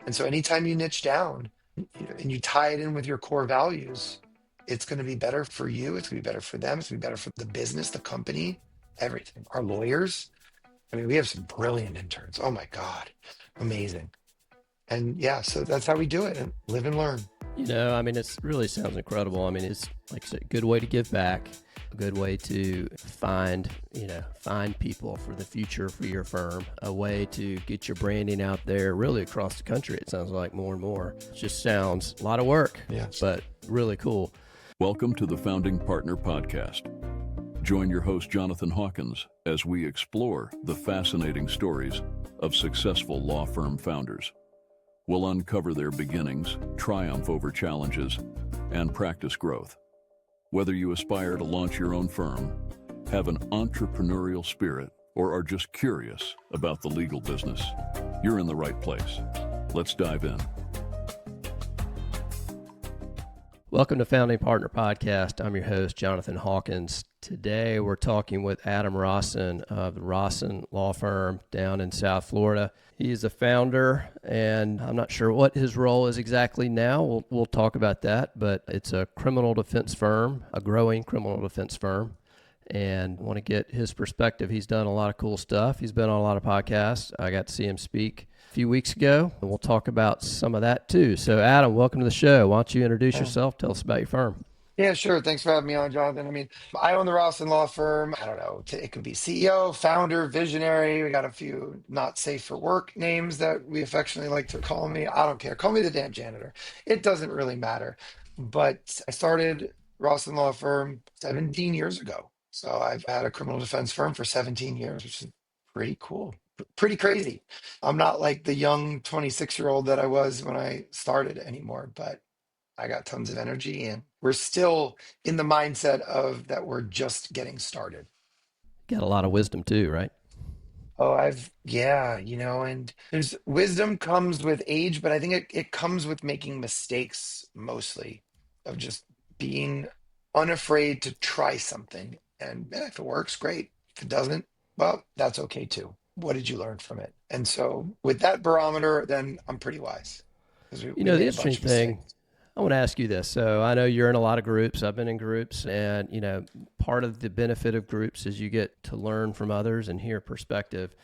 And so anytime you niche down and you tie it in with your core values, it's going to be better for you. It's going to be better for them. It's going to be better for the business, the company, everything. Our lawyers. I mean, we have some brilliant interns. Oh my God. Amazing. And yeah, so that's how we do it and live and learn. I mean, it really sounds incredible. I mean, it's like I said, a good way to give back, a good way to find people for the future for your firm, a way to get your branding out there really across the country. It sounds like more and more. It just sounds a lot of work, Yeah. but really cool. Welcome to the Founding Partner Podcast. Join your host, Jonathan Hawkins, as we explore the fascinating stories of successful law firm founders. We'll uncover their beginnings, triumph over challenges, and practice growth. Whether you aspire to launch your own firm, have an entrepreneurial spirit, or are just curious about the legal business, you're in the right place. Let's dive in. Welcome to Founding Partner Podcast. I'm your host, Jonathan Hawkins. Today, we're talking with Adam Rossen of the Rossen Law Firm down in South Florida. He is the founder, and I'm not sure what his role is exactly now. We'll talk about that, but it's a criminal defense firm, a growing criminal defense firm, and want to get his perspective. He's done a lot of cool stuff. He's been on a lot of podcasts. I got to see him speak a few weeks ago, and we'll talk about some of that too. So, Adam, welcome to the show. Why don't you introduce yourself? Tell us about your firm. Yeah, sure. Thanks for having me on, Jonathan. I mean, I own the Rossen Law Firm. I don't know. It could be CEO, founder, visionary. We got a few not safe for work names that we affectionately like to call me. I don't care. Call me the damn janitor. It doesn't really matter. But I started Rossen Law Firm 17 years ago. So I've had a criminal defense firm for 17 years, which is pretty cool. Pretty crazy. I'm not like the young 26-year-old that I was when I started anymore, but I got tons of energy, and we're still in the mindset of that we're just getting started. Got a lot of wisdom too, right? Oh, yeah, and there's wisdom comes with age, but I think it comes with making mistakes mostly, of just being unafraid to try something. And if it works, great. If it doesn't, well, that's okay too. What did you learn from it? And so with that barometer, then I'm pretty wise because we The made a interesting bunch of thing, mistakes. I want to ask you this. So I know you're in a lot of groups. I've been in groups, and part of the benefit of groups is you get to learn from others and hear perspective.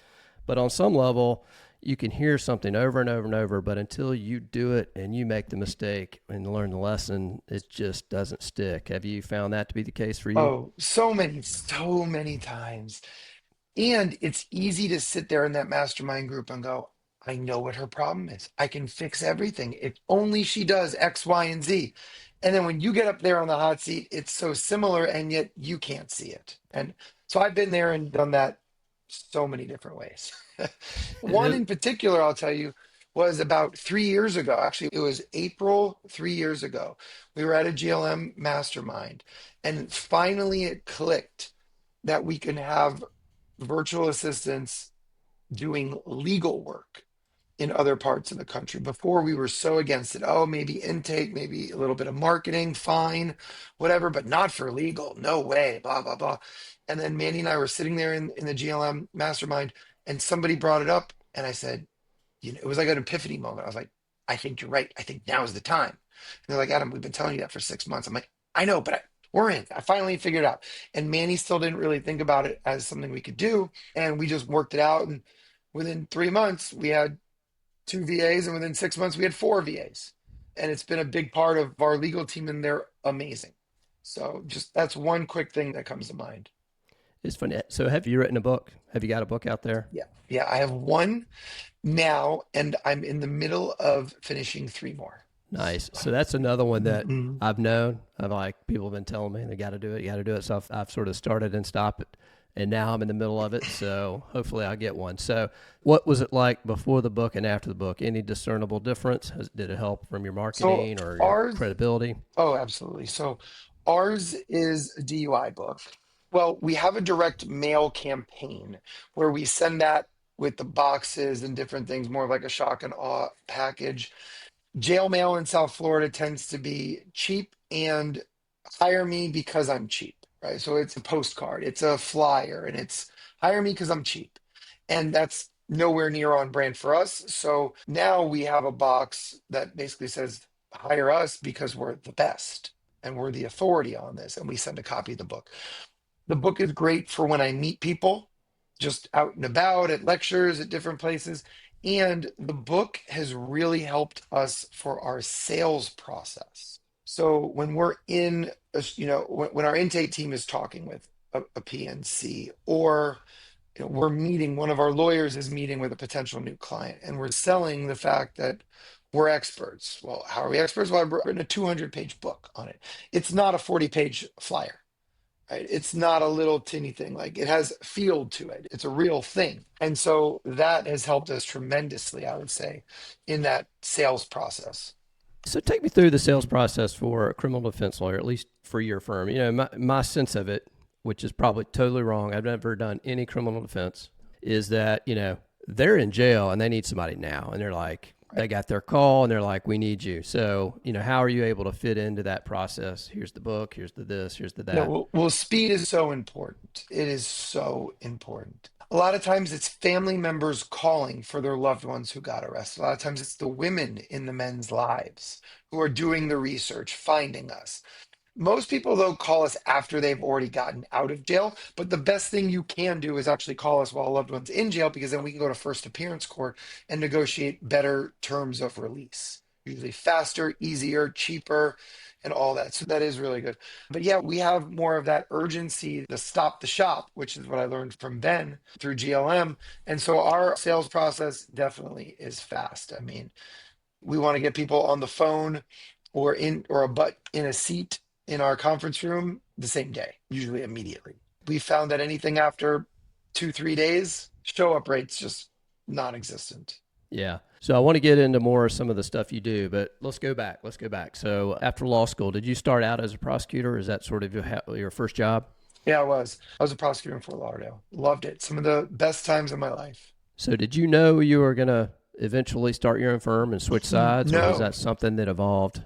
But on some level, you can hear something over and over and over, but until you do it and you make the mistake and learn the lesson, it just doesn't stick. Have you found that to be the case for you? Oh, so many times. And it's easy to sit there in that mastermind group and go, I know what her problem is. I can fix everything. If only she does X, Y, and Z. And then when you get up there on the hot seat, it's so similar, and yet you can't see it. And so I've been there and done that so many different ways. One It- in particular, I'll tell you, was about 3 years ago. Actually, it was April 3 years ago. We were at a GLM mastermind, and finally it clicked that we can have virtual assistants doing legal work in other parts of the country. Before we were so against it. Oh, maybe intake, maybe a little bit of marketing, fine, whatever, but not for legal. No way, blah, blah, blah. And then Mandy and I were sitting there in the GLM mastermind, and somebody brought it up. And I said, it was like an epiphany moment. I was like, I think you're right. I think now is the time. And they're like, Adam, we've been telling you that for 6 months. I'm like, I know, but we're in. I finally figured it out. And Manny still didn't really think about it as something we could do. And we just worked it out. And within 3 months, we had two VAs. And within 6 months, we had four VAs. And it's been a big part of our legal team, and they're amazing. So just that's one quick thing that comes to mind. It's funny. So have you written a book? Have you got a book out there? Yeah. Yeah. I have one now, and I'm in the middle of finishing three more. Nice. So that's another one that Mhm. I've known. I've like people have been telling me they got to do it, you got to do it. So I've sort of started and stopped it, and now I'm in the middle of it. So hopefully I'll get one. So what was it like before the book and after the book? Any discernible difference? Did it help from your So marketing or your ours, credibility? oh, absolutely. So ours is a DUI book. Well, we have a direct mail campaign where we send that with the boxes and different things, more of like a shock and awe package. Jail mail in South Florida tends to be cheap and hire me because I'm cheap, right? So it's a postcard, it's a flyer, and it's hire me because I'm cheap. And that's nowhere near on brand for us. So now we have a box that basically says, hire us because we're the best and we're the authority on this. And we send a copy of the book. The book is great for when I meet people just out and about at lectures at different places. And the book has really helped us for our sales process. So when we're in, when our intake team is talking with a PNC, or we're meeting, one of our lawyers is meeting with a potential new client, and we're selling the fact that we're experts. Well, how are we experts? Well, I've written a 200-page book on it. It's not a 40-page flyer. Right? It's not a little tinny thing. Like, it has field to it. It's a real thing. And so that has helped us tremendously, I would say, in that sales process. So take me through the sales process for a criminal defense lawyer, at least for your firm. My sense of it, which is probably totally wrong, I've never done any criminal defense, is that, they're in jail and they need somebody now. And they're like, they got their call and they're like, we need you. So, how are you able to fit into that process? Here's the book, here's the this, here's the Yeah, that. well, speed is so important. It is so important. A lot of times it's family members calling for their loved ones who got arrested. A lot of times it's the women in the men's lives who are doing the research, finding us. Most people, though, call us after they've already gotten out of jail. But the best thing you can do is actually call us while a loved one's in jail, because then we can go to first appearance court and negotiate better terms of release. Usually faster, easier, cheaper, and all that. So that is really good. But yeah, we have more of that urgency to stop the shop, which is what I learned from Ben through GLM. And so our sales process definitely is fast. I mean, we want to get people on the phone or a butt in a seat in our conference room the same day, usually immediately. We found that anything after 2, 3 days, show up rates just non-existent. Yeah. So I want to get into more of some of the stuff you do, but let's go back. Let's go back. So after law school, did you start out as a prosecutor? Is that sort of your first job? Yeah, I was a prosecutor in Fort Lauderdale. Loved it. Some of the best times of my life. So did you know you were going to eventually start your own firm and switch sides, or was No, that something that evolved?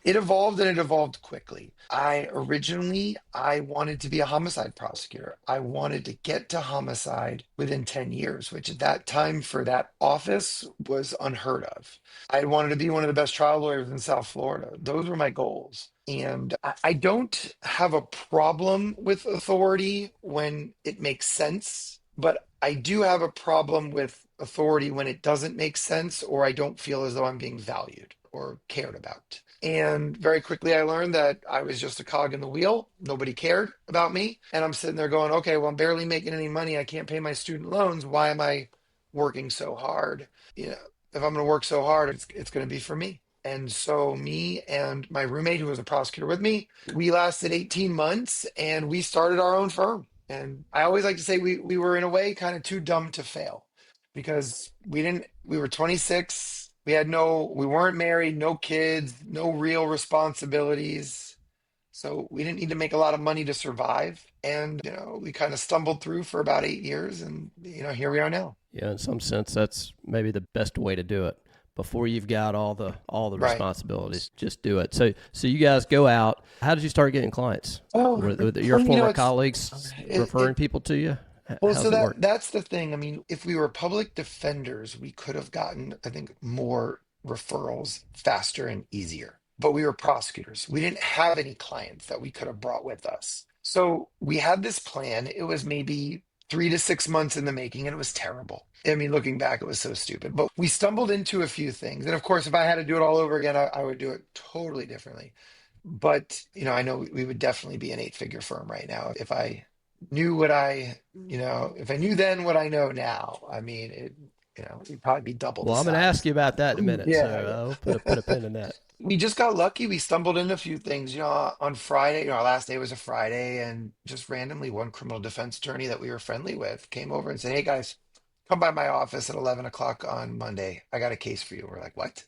it evolved, and it evolved quickly. I wanted to be a homicide prosecutor. I wanted to get to homicide within 10 years, which at that time for that office was unheard of. I wanted to be one of the best trial lawyers in South Florida. Those were my goals. And I don't have a problem with authority when it makes sense, but I do have a problem with authority when it doesn't make sense, or I don't feel as though I'm being valued or cared about. And very quickly, I learned that I was just a cog in the wheel. Nobody cared about me. And I'm sitting there going, okay, well, I'm barely making any money. I can't pay my student loans. Why am I working so hard? If I'm going to work so hard, it's going to be for me. And so me and my roommate, who was a prosecutor with me, we lasted 18 months and we started our own firm. And I always like to say we were in a way kind of too dumb to fail, because we were 26. We weren't married, no kids, no real responsibilities. So we didn't need to make a lot of money to survive. And, we kind of stumbled through for about 8 years, and, here we are now. Yeah, in some sense, that's maybe the best way to do it. Before you've got all the Right. responsibilities, just do it. So you guys go out. How did you start getting clients? Oh, Were your well, former it's, colleagues it, referring people to you? well, so How's it work? that's the thing. I mean, if we were public defenders, we could have gotten, I think, more referrals faster and easier. But we were prosecutors. We didn't have any clients that we could have brought with us. So we had this plan. It was maybe 3 to 6 months in the making, and it was terrible. I mean, looking back, it was so stupid. But we stumbled into a few things. And of course, if I had to do it all over again, I would do it totally differently. But, I know we would definitely be an eight-figure firm right now if I knew if I knew then what I know now. I mean, it'd probably be double the Well, I'm going to ask size. you about that in a minute. So Yeah, I'll put a yeah. pin in that. We just got lucky. We stumbled into a few things, on Friday. Our last day was a Friday, and just randomly, one criminal defense attorney that we were friendly with came over and said, "Hey guys, come by my office at 11 o'clock on Monday. I got a case for you." We're like, "What?"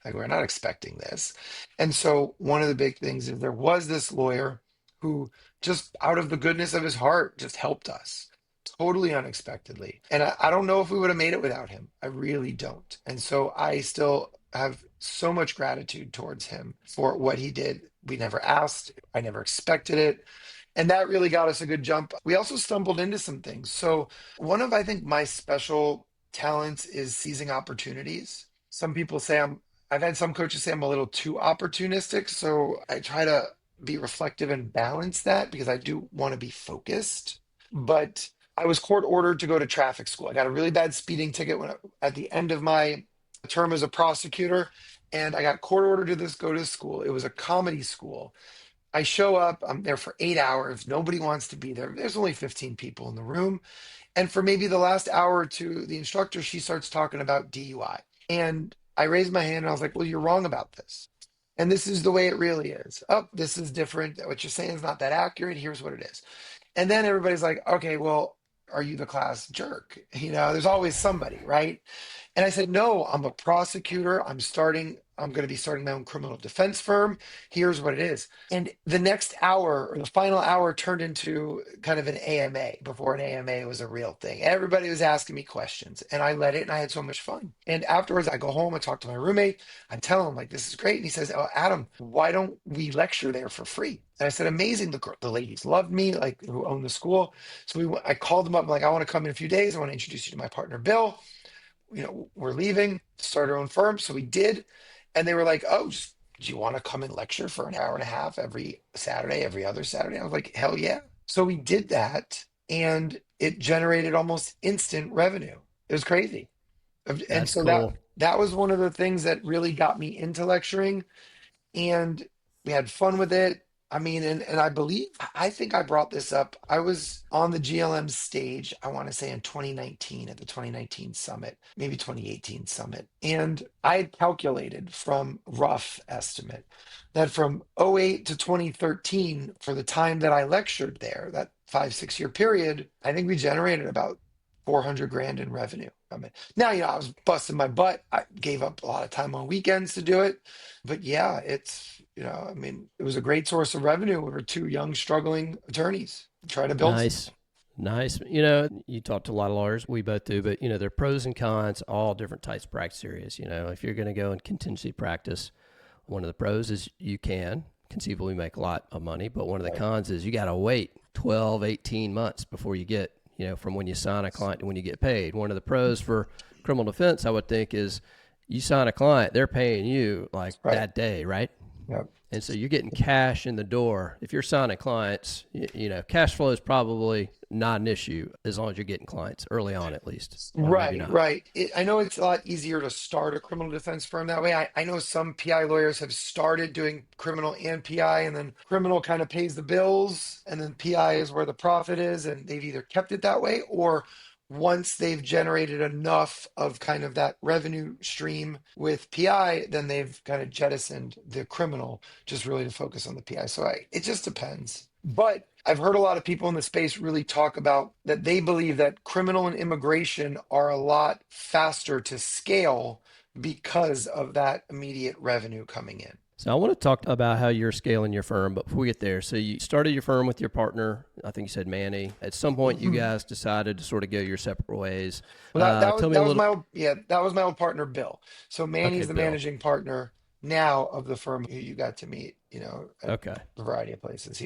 Like, we're not expecting this. And so one of the big things is there was this lawyer who just out of the goodness of his heart just helped us totally unexpectedly. And I don't know if we would have made it without him. I really don't. And so I still have so much gratitude towards him for what he did. We never asked, I never expected it. And that really got us a good jump. We also stumbled into some things. So one of, I think, my special talents is seizing opportunities. Some people say I've had some coaches say I'm a little too opportunistic. So I try to be reflective and balance that because I do want to be focused. But I was court ordered to go to traffic school. I got a really bad speeding ticket at the end of my term as a prosecutor, and I got court ordered to go to school. It was a comedy school. I show up, I'm there for 8 hours. Nobody wants to be there. There's only 15 people in the room. And for maybe the last hour or two, the instructor, she starts talking about DUI. And I raised my hand and I was like, well, you're wrong about this. And this is the way it really is. Oh, this is different. What you're saying is not that accurate. Here's what it is. And then everybody's like, okay, well, are you the class jerk? There's always somebody, right? And I said, no, I'm a prosecutor. I'm going to be starting my own criminal defense firm. Here's what it is. And the next hour or the final hour turned into kind of an AMA before an AMA was a real thing. Everybody was asking me questions and I led it and I had so much fun. And afterwards I go home, I talk to my roommate, I tell him like, this is great. And he says, oh, Adam, why don't we lecture there for free? And I said, amazing. The ladies loved me, like who owned the school. So I called them up. I'm like, I want to come in a few days. I want to introduce you to my partner, Bill. We're leaving to start our own firm. So we did. And they were like, oh, do you want to come and lecture for an hour and a half every Saturday, every other Saturday? I was like, hell yeah. So we did that and it generated almost instant revenue. It was crazy. And That's so that cool. that was one of the things that really got me into lecturing, and we had fun with it. I mean, and I think I brought this up. I was on the GLM stage, I want to say in 2019 at the 2019 summit, maybe 2018 summit. And I had calculated from rough estimate that from '08 to 2013, for the time that I lectured there, that 5, 6 year period, I think we generated about 400 grand in revenue from it. Now, I was busting my butt. I gave up a lot of time on weekends to do it. But yeah, I mean, it was a great source of revenue. We were two young, struggling attorneys trying to build Nice. something. Nice. You talk to a lot of lawyers. We both do, but there are pros and cons, all different types of practice areas. If you're going to go in contingency practice, one of the pros is you can conceivably make a lot of money, but one of the Right. cons is you got to wait 12, 18 months before you get, from when you sign a client to when you get paid. One of the pros for criminal defense, I would think, is you sign a client, they're paying you like Right. that day, right? Yep. And so you're getting cash in the door. If you're signing clients, cash flow is probably not an issue as long as you're getting clients early on, at least, or maybe Right, not. right. I know it's a lot easier to start a criminal defense firm that way. I know some PI lawyers have started doing criminal and PI, and then criminal kind of pays the bills, and then PI is where the profit is, and they've either kept it that way or once they've generated enough of kind of that revenue stream with PI, then they've kind of jettisoned the criminal just really to focus on the PI. So it just depends. But I've heard a lot of people in the space really talk about that they believe that criminal and immigration are a lot faster to scale because of that immediate revenue coming in. So I want to talk about how you're scaling your firm, but before we get there, so you started your firm with your partner. I think you said Manny. At some point, you Mhm. guys decided to sort of go your separate ways. Well, Tell me that a was little. my old, yeah, that was my old partner Bill. So Okay, Manny's the Bill. managing partner now of the firm who you got to meet, at Okay. a variety of places.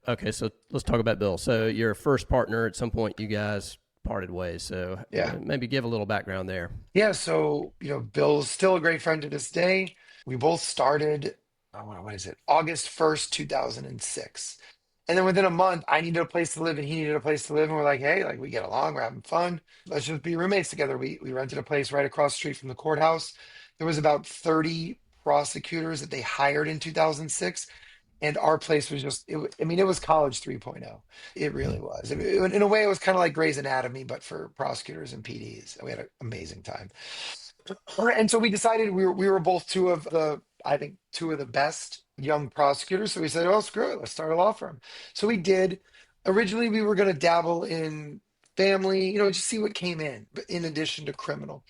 Okay, so let's talk about Bill. So your first partner, at some point, you guys parted ways. So Yeah. maybe give a little background there. Yeah, so Bill's still a great friend to this day. We both started, what is it, August 1st, 2006. And then within a month, I needed a place to live and he needed a place to live. And we're like, hey, like we get along, we're having fun. Let's just be roommates together. We rented a place right across the street from the courthouse. There was about 30 prosecutors that they hired in 2006. And our place was I mean, it was college 3.0. It really was. In a way, it was kind of like Grey's Anatomy, but for prosecutors and PDs. We had an amazing time. And so we decided we were both I think, two of the best young prosecutors. So we said, oh, screw it, let's start a law firm. So we did. Originally, we were going to dabble in family, just see what came in, but in addition to criminal.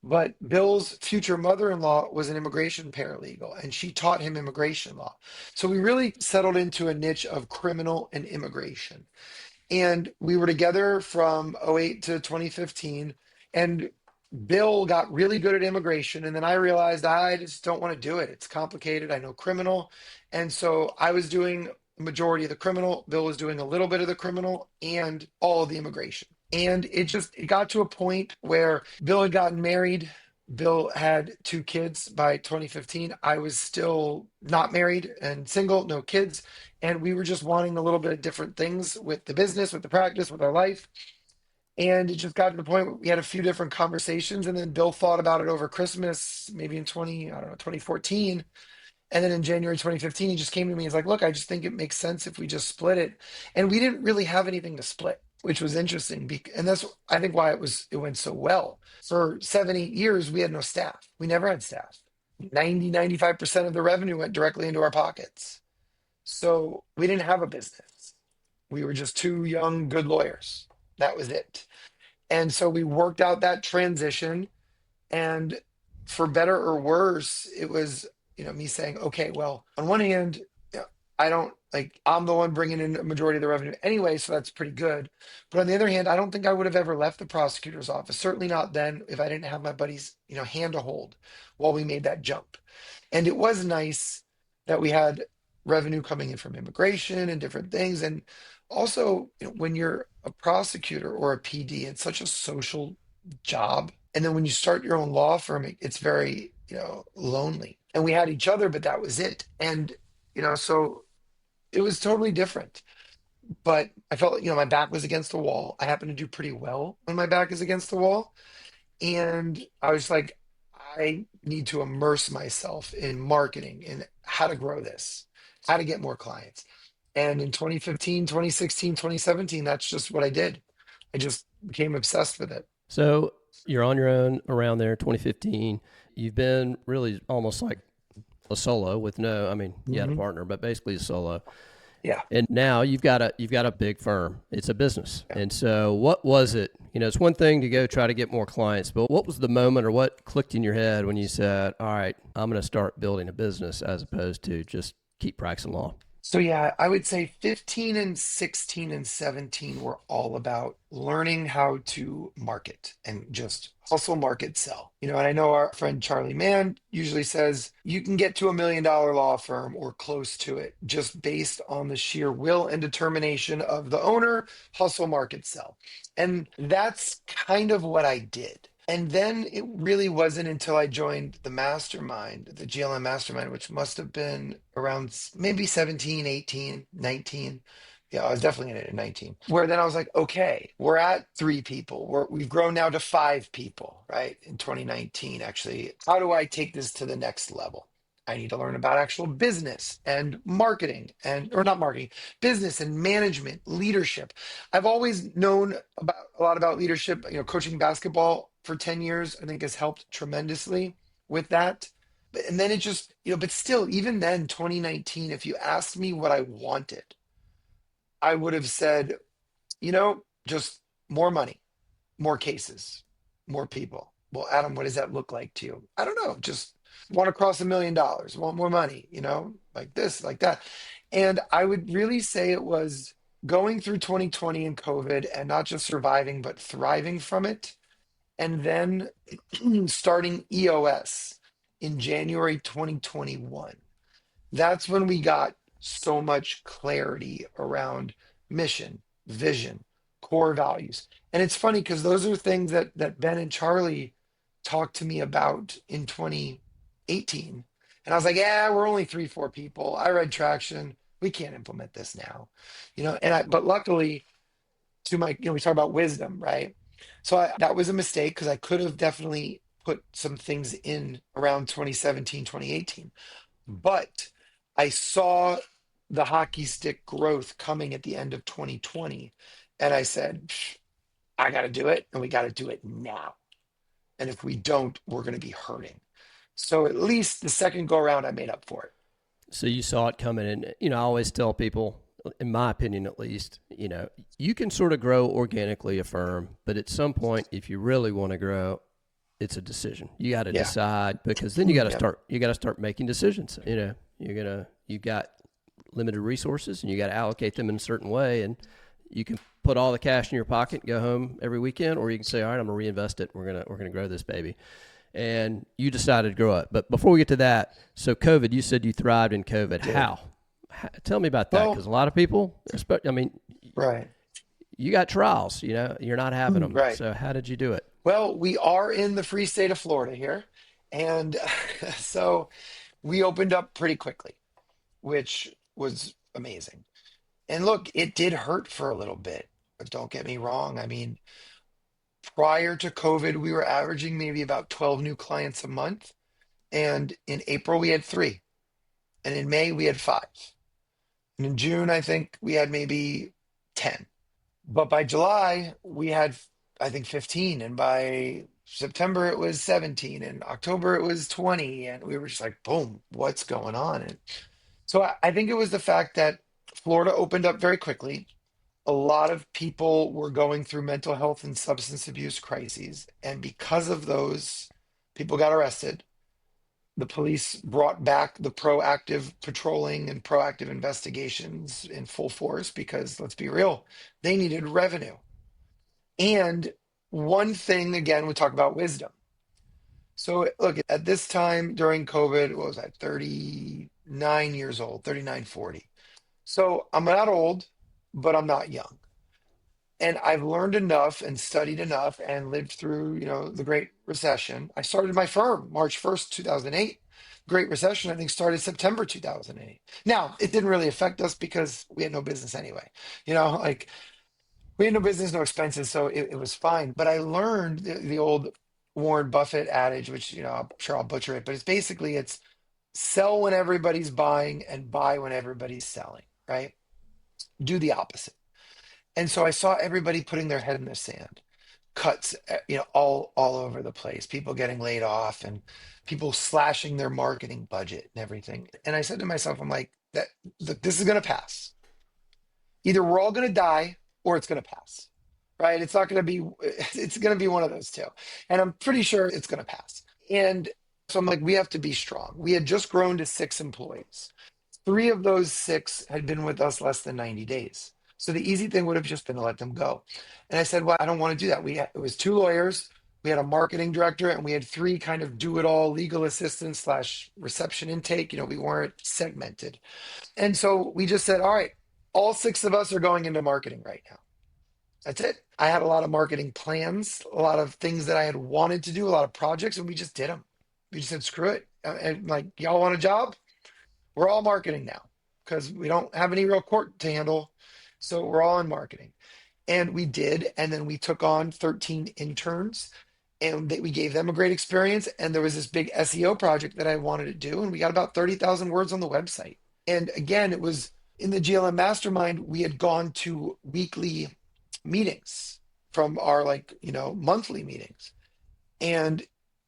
But Bill's future mother-in-law was an immigration paralegal, and she taught him immigration law. So we really settled into a niche of criminal and immigration. And we were together from '08 to 2015. And Bill got really good at immigration. And then I realized I just don't want to do it. It's complicated. I know criminal. And so I was doing the majority of the criminal. Bill was doing a little bit of the criminal and all of the immigration. And it got to a point where Bill had gotten married. Bill had two kids by 2015. I was still not married and single, no kids. And we were just wanting a little bit of different things with the business, with the practice, with our life. And it just got to the point where we had a few different conversations. And then Bill thought about it over Christmas, maybe in 2014. And then in January 2015, he just came to me. He's like, look, I just think it makes sense if we just split it. And we didn't really have anything to split, which was interesting. And that's, I think, why it went so well. For 7, 8 years, we had no staff. We never had staff. 95% of the revenue went directly into our pockets. So we didn't have a business. We were just two young, good lawyers. That was it. And so we worked out that transition. And for better or worse, it was, me saying, okay, well, on one hand, I don't like, I'm the one bringing in a majority of the revenue anyway, so that's pretty good. But on the other hand, I don't think I would have ever left the prosecutor's office, certainly not then, if I didn't have my buddy's, hand to hold while we made that jump. And it was nice that we had revenue coming in from immigration and different things. And also, when you're a prosecutor or a PD, it's such a social job. And then when you start your own law firm, it's very, lonely. And we had each other, but that was it. And, so it was totally different. But I felt like, my back was against the wall. I happen to do pretty well when my back is against the wall. And I was like, I need to immerse myself in marketing and how to grow this, how to get more clients. And in 2015, 2016, 2017, that's just what I did. I just became obsessed with it. So you're on your own around there, 2015. You've been really almost like a solo with you had a partner, but basically a solo. Yeah. And now you've got a big firm. It's a business. Yeah. And so what was it? It's one thing to go try to get more clients, but what was the moment or what clicked in your head when you said, all right, I'm going to start building a business as opposed to just keep practicing law? So yeah, I would say 15 and 16 and 17 were all about learning how to market and just hustle, market, sell. And I know our friend Charlie Mann usually says you can get to $1 million law firm or close to it just based on the sheer will and determination of the owner, hustle, market, sell. And that's kind of what I did. And then it really wasn't until I joined the mastermind, the GLM mastermind, which must have been around maybe 17, 18, 19. Yeah, I was definitely in it at 19. Where then I was like, okay, we're at 3 people. We've grown now to 5 people, right? In 2019, actually. How do I take this to the next level? I need to learn about actual business and marketing or not marketing, business and management, leadership. I've always known a lot about leadership, coaching basketball for 10 years, I think has helped tremendously with that. And then it just, but still, even then, 2019, if you asked me what I wanted, I would have said, just more money, more cases, more people. Well, Adam, what does that look like to you? I don't know. Just want to cross $1 million, want more money, like this, like that. And I would really say it was going through 2020 and COVID and not just surviving, but thriving from it. And then starting EOS in January 2021. That's when we got so much clarity around mission, vision, core values. And it's funny because those are things that Ben and Charlie talked to me about in 2018. And I was like, yeah, we're only 3-4 people. I read Traction. We can't implement this now, but luckily to my, we talk about wisdom, right? So that was a mistake because I could have definitely put some things in around 2017, 2018. But I saw the hockey stick growth coming at the end of 2020. And I said, I got to do it. And we got to do it now. And if we don't, we're going to be hurting. So at least the second go around, I made up for it. So you saw it coming. And, I always tell people, in my opinion, at least, you can sort of grow organically a firm, but at some point, if you really want to grow, it's a decision. You got to decide because then you got to start making decisions. You got limited resources and you got to allocate them in a certain way. And you can put all the cash in your pocket and go home every weekend, or you can say, all right, I'm going to reinvest it. We're going to grow this baby. And you decided to grow it. But before we get to that, so COVID, you said you thrived in COVID. Yeah. How? Tell me about that, because a lot of people, right. you got trials, you're not having them. Right. So how did you do it? Well, we are in the free state of Florida here. And so we opened up pretty quickly, which was amazing. And look, it did hurt for a little bit, but don't get me wrong. I mean, prior to COVID, we were averaging maybe about 12 new clients a month. And in April, we had three. And in May, we had five. And in June, I think we had maybe 10. But by July, we had, I think, 15. And by September, it was 17. And October, it was 20. And we were just like, boom, what's going on? And so I think it was the fact that Florida opened up very quickly. A lot of people were going through mental health and substance abuse crises. And because of those, people got arrested. The police brought back the proactive patrolling and proactive investigations in full force because, let's be real, they needed revenue. And one thing, again, we talk about wisdom. So, look, at this time during COVID, what was I, 39 years old, 39, 40. So I'm not old, but I'm not young. And I've learned enough and studied enough and lived through, the Great Recession. I started my firm March 1st, 2008. Great Recession, I think, started September 2008. Now, it didn't really affect us because we had no business anyway. Like we had no business, no expenses, so it was fine. But I learned the old Warren Buffett adage, which, I'm sure I'll butcher it, but it's sell when everybody's buying and buy when everybody's selling, right? Do the opposite. And so I saw everybody putting their head in the sand, cuts, all over the place, people getting laid off and people slashing their marketing budget and everything. And I said to myself, I'm like, look, this is going to pass. Either we're all going to die or it's going to pass, right? It's not going to be, it's going to be one of those two. And I'm pretty sure it's going to pass. And so I'm like, we have to be strong. We had just grown to 6 employees. Three of those six had been with us less than 90 days. So the easy thing would have just been to let them go. And I said, well, I don't want to do that. It was two lawyers, we had a marketing director, and we had three kind of do-it-all legal assistants slash reception intake. We weren't segmented. And so we just said, all right, all six of us are going into marketing right now. That's it. I had a lot of marketing plans, a lot of things that I had wanted to do, a lot of projects, and we just did them. We just said, screw it. And like, y'all want a job? We're all marketing now because we don't have any real court to handle. So we're all in marketing. And we did. And then we took on 13 interns and we gave them a great experience. And there was this big SEO project that I wanted to do. And we got about 30,000 words on the website. And again, it was in the GLM mastermind, we had gone to weekly meetings from our monthly meetings. And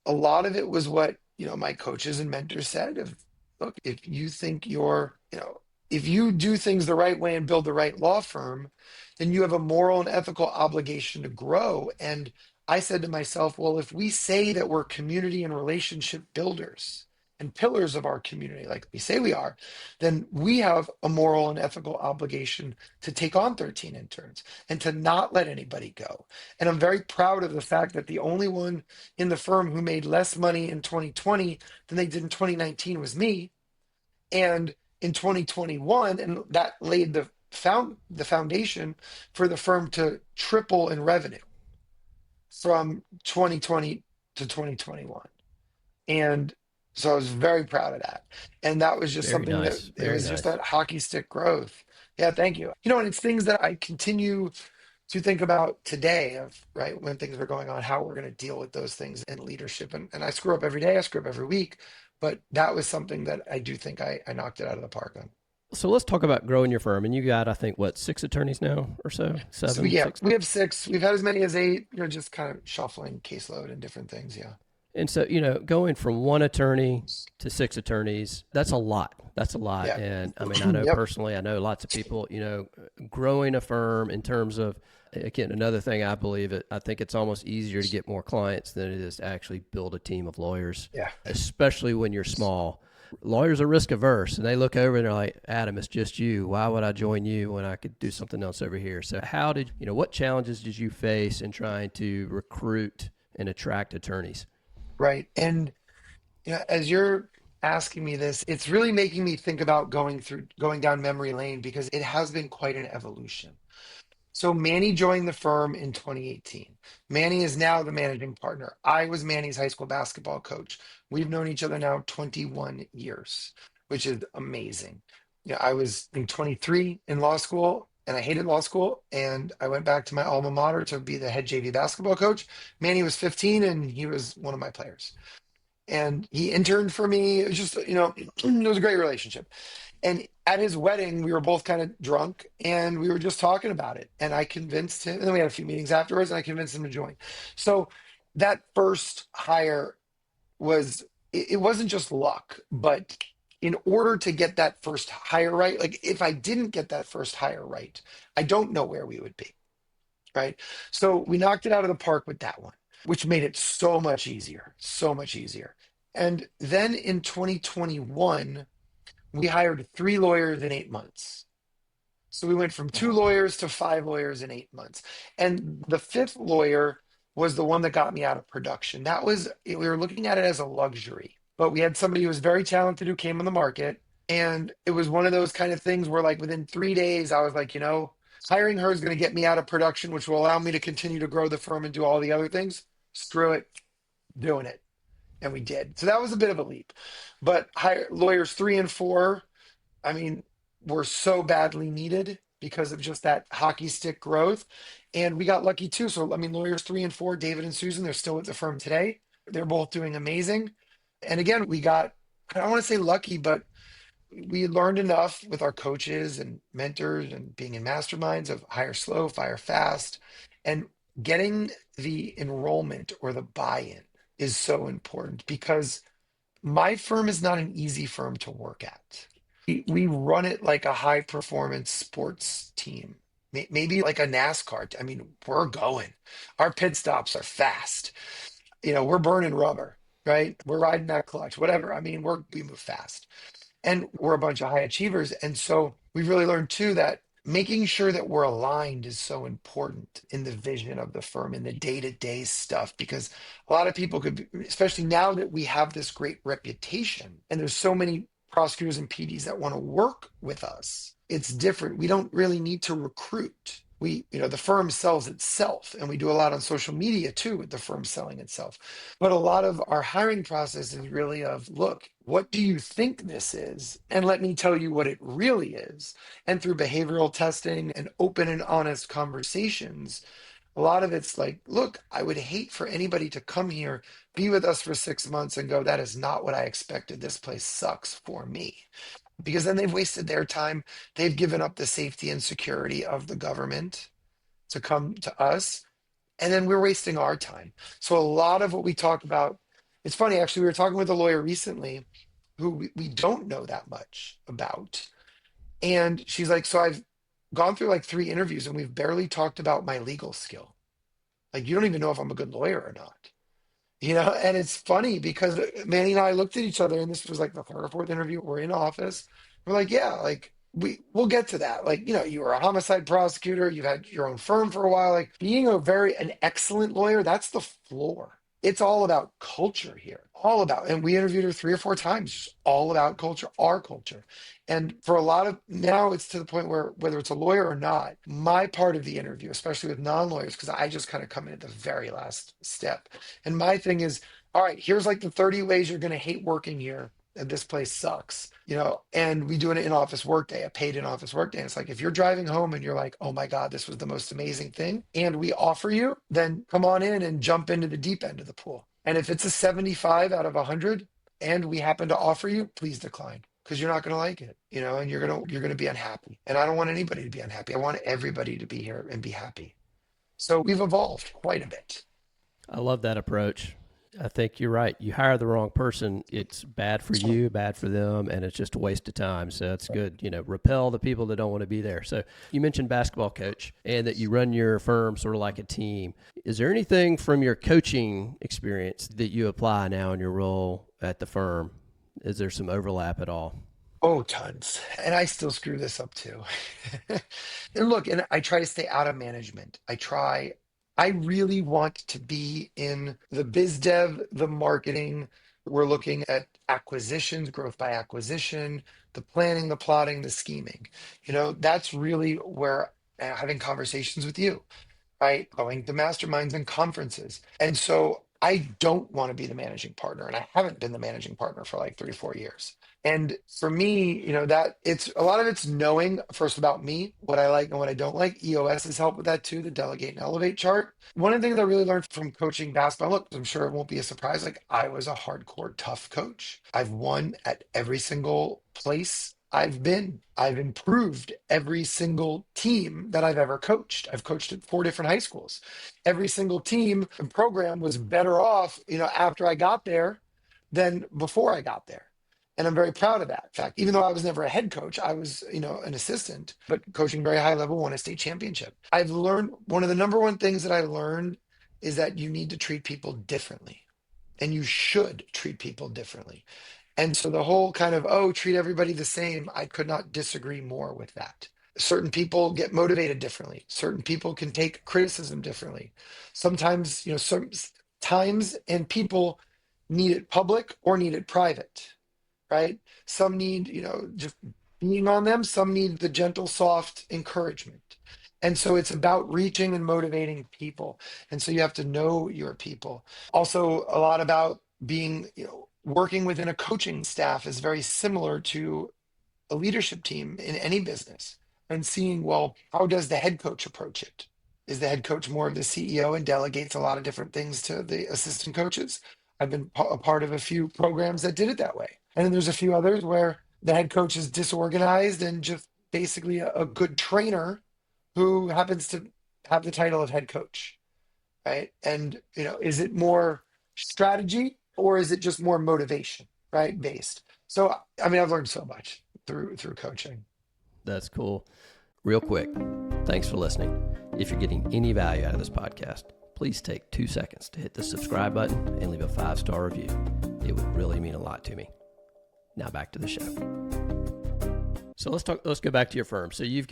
a lot of it was what, my coaches and mentors said of, look, if you think if you do things the right way and build the right law firm, then you have a moral and ethical obligation to grow. And I said to myself, well, if we say that we're community and relationship builders and pillars of our community, like we say we are, then we have a moral and ethical obligation to take on 13 interns and to not let anybody go. And I'm very proud of the fact that the only one in the firm who made less money in 2020 than they did in 2019 was me. And in 2021, and that laid the foundation for the firm to triple in revenue from 2020 to 2021. And so I was very proud of that. And that was just Very something that nice. it Very was just nice. that hockey stick growth. Yeah, thank you. And it's things that I continue to think about today of, right, when things are going on, how we're going to deal with those things in leadership. And I screw up every day, I screw up every week. But that was something that I do think I knocked it out of the park on. So let's talk about growing your firm. And you got, I think, what, 6 attorneys now or so? So Seven, yeah, six? we have six. We've had as many as eight, just kind of shuffling caseload and different things. Yeah. And so, going from one attorney to 6 attorneys, that's a lot. That's a lot. Yeah. And I mean, I know Yep. personally, I know lots of people, growing a firm in terms of, again, another thing I believe, I think it's almost easier to get more clients than it is to actually build a team of lawyers, Yeah. especially when you're small. Lawyers are risk averse and they look over and they're like, Adam, it's just you. Why would I join you when I could do something else over here? So what challenges did you face in trying to recruit and attract attorneys? Right. And as you're asking me this, it's really making me think about going down memory lane because it has been quite an evolution. So Manny joined the firm in 2018. Manny is now the managing partner. I was Manny's high school basketball coach. We've known each other now 21 years, which is amazing. Yeah, I was in 23 in law school and I hated law school. And I went back to my alma mater to be the head JV basketball coach. Manny was 15 and he was one of my players. And he interned for me. It was just, it was a great relationship. And at his wedding, we were both kind of drunk and we were just talking about it. And I convinced him, and then we had a few meetings afterwards, and I convinced him to join. So that first hire it wasn't just luck, but in order to get that first hire right, like if I didn't get that first hire right, I don't know where we would be. Right. So we knocked it out of the park with that one, which made it so much easier, so much easier. And then in 2021, we hired 3 lawyers in 8 months. So we went from 2 lawyers to 5 lawyers in 8 months. And the fifth lawyer was the one that got me out of production. We were looking at it as a luxury, but we had somebody who was very talented who came on the market. And it was one of those kind of things where, like, within 3 days, I was like, hiring her is going to get me out of production, which will allow me to continue to grow the firm and do all the other things. Screw it, doing it. And we did. So that was a bit of a leap. But lawyers 3 and 4, I mean, were so badly needed because of just that hockey stick growth. And we got lucky too. So, I mean, lawyers 3 and 4, David and Susan, they're still at the firm today. They're both doing amazing. And again, I don't want to say lucky, but we learned enough with our coaches and mentors and being in masterminds of hire slow, fire fast. And getting the enrollment or the buy-in is so important because my firm is not an easy firm to work at. We run it like a high performance sports team, maybe like a NASCAR. I mean, we're going. Our pit stops are fast. We're burning rubber, right? We're riding that clutch, whatever. I mean, we move fast and we're a bunch of high achievers. And so we've really learned too that making sure that we're aligned is so important in the vision of the firm in the day-to-day stuff because a lot of people especially now that we have this great reputation and there's so many prosecutors and PDs that want to work with us, it's different. We don't really need to recruit. The firm sells itself, and we do a lot on social media too with the firm selling itself. But a lot of our hiring process is really of, look, what do you think this is? And let me tell you what it really is. And through behavioral testing and open and honest conversations, a lot of it's like, look, I would hate for anybody to come here, be with us for 6 months and go, that is not what I expected. This place sucks for me. Because then they've wasted their time. They've given up the safety and security of the government to come to us. And then we're wasting our time. So a lot of what we talk about, it's funny, actually, we were talking with a lawyer recently who we don't know that much about. And she's like, so I've gone through like 3 interviews and we've barely talked about my legal skill. Like, you don't even know if I'm a good lawyer or not. And it's funny because Manny and I looked at each other, and this was like the third or fourth interview. We're in office. We're like, yeah, like we'll get to that. Like, you were a homicide prosecutor, you've had your own firm for a while. Like being an excellent lawyer, that's the floor. It's all about culture here. All about, and we interviewed her 3 or 4 times, just all about culture, our culture. And for a lot of now, it's to the point where whether it's a lawyer or not, my part of the interview, especially with non-lawyers, because I just kind of come in at the very last step. And my thing is, all right, here's like the 30 ways you're going to hate working here. And this place sucks, and we do an in-office workday, a paid in-office workday. And it's like, if you're driving home and you're like, oh my God, this was the most amazing thing, and we offer you, then come on in and jump into the deep end of the pool. And if it's a 75 out of 100 and we happen to offer you, please decline because you're not going to like it, and you're going to be unhappy. And I don't want anybody to be unhappy. I want everybody to be here and be happy. So we've evolved quite a bit. I love that approach. I think you're right. You hire the wrong person, it's bad for you, bad for them, and it's just a waste of time. So it's good, repel the people that don't want to be there. So you mentioned basketball coach and that you run your firm sort of like a team. Is there anything from your coaching experience that you apply now in your role at the firm? Is there some overlap at all? Oh, tons. And I still screw this up too. And look, and I try to stay out of management. I really want to be in the biz dev, the marketing. We're looking at acquisitions, growth by acquisition, the planning, the plotting, the scheming. That's really where, having conversations with you, right? Going to masterminds and conferences. And so I don't want to be the managing partner. And I haven't been the managing partner for like 3 or 4 years. And for me, that it's a lot of it's knowing first about me, what I like and what I don't like. EOS has helped with that too, the delegate and elevate chart. One of the things I really learned from coaching basketball, look, I'm sure it won't be a surprise. Like I was a hardcore tough coach. I've won at every single place I've been. I've improved every single team that I've ever coached. I've coached at 4 different high schools. Every single team and program was better off, after I got there than before I got there. And I'm very proud of that. In fact, even though I was never a head coach, I was, an assistant, but coaching very high level, won a state championship. I've learned one of the number one things that I learned is that you need to treat people differently and you should treat people differently. And so the whole kind of, oh, treat everybody the same, I could not disagree more with that. Certain people get motivated differently. Certain people can take criticism differently. Sometimes, some times and people need it public or need it private, right? Some need, just being on them. Some need the gentle, soft encouragement. And so it's about reaching and motivating people. And so you have to know your people. Also, a lot about being, working within a coaching staff is very similar to a leadership team in any business and seeing, well, how does the head coach approach it? Is the head coach more of the CEO and delegates a lot of different things to the assistant coaches? I've been a part of a few programs that did it that way. And then there's a few others where the head coach is disorganized and just basically a good trainer who happens to have the title of head coach, right? And, is it more strategy or is it just more motivation, right? Based. So, I mean, I've learned so much through coaching. That's cool. Real quick, thanks for listening. If you're getting any value out of this podcast, please take 2 seconds to hit the subscribe button and leave a 5-star review. It would really mean a lot to me. Now back to the show. So let's go back to your firm. So you've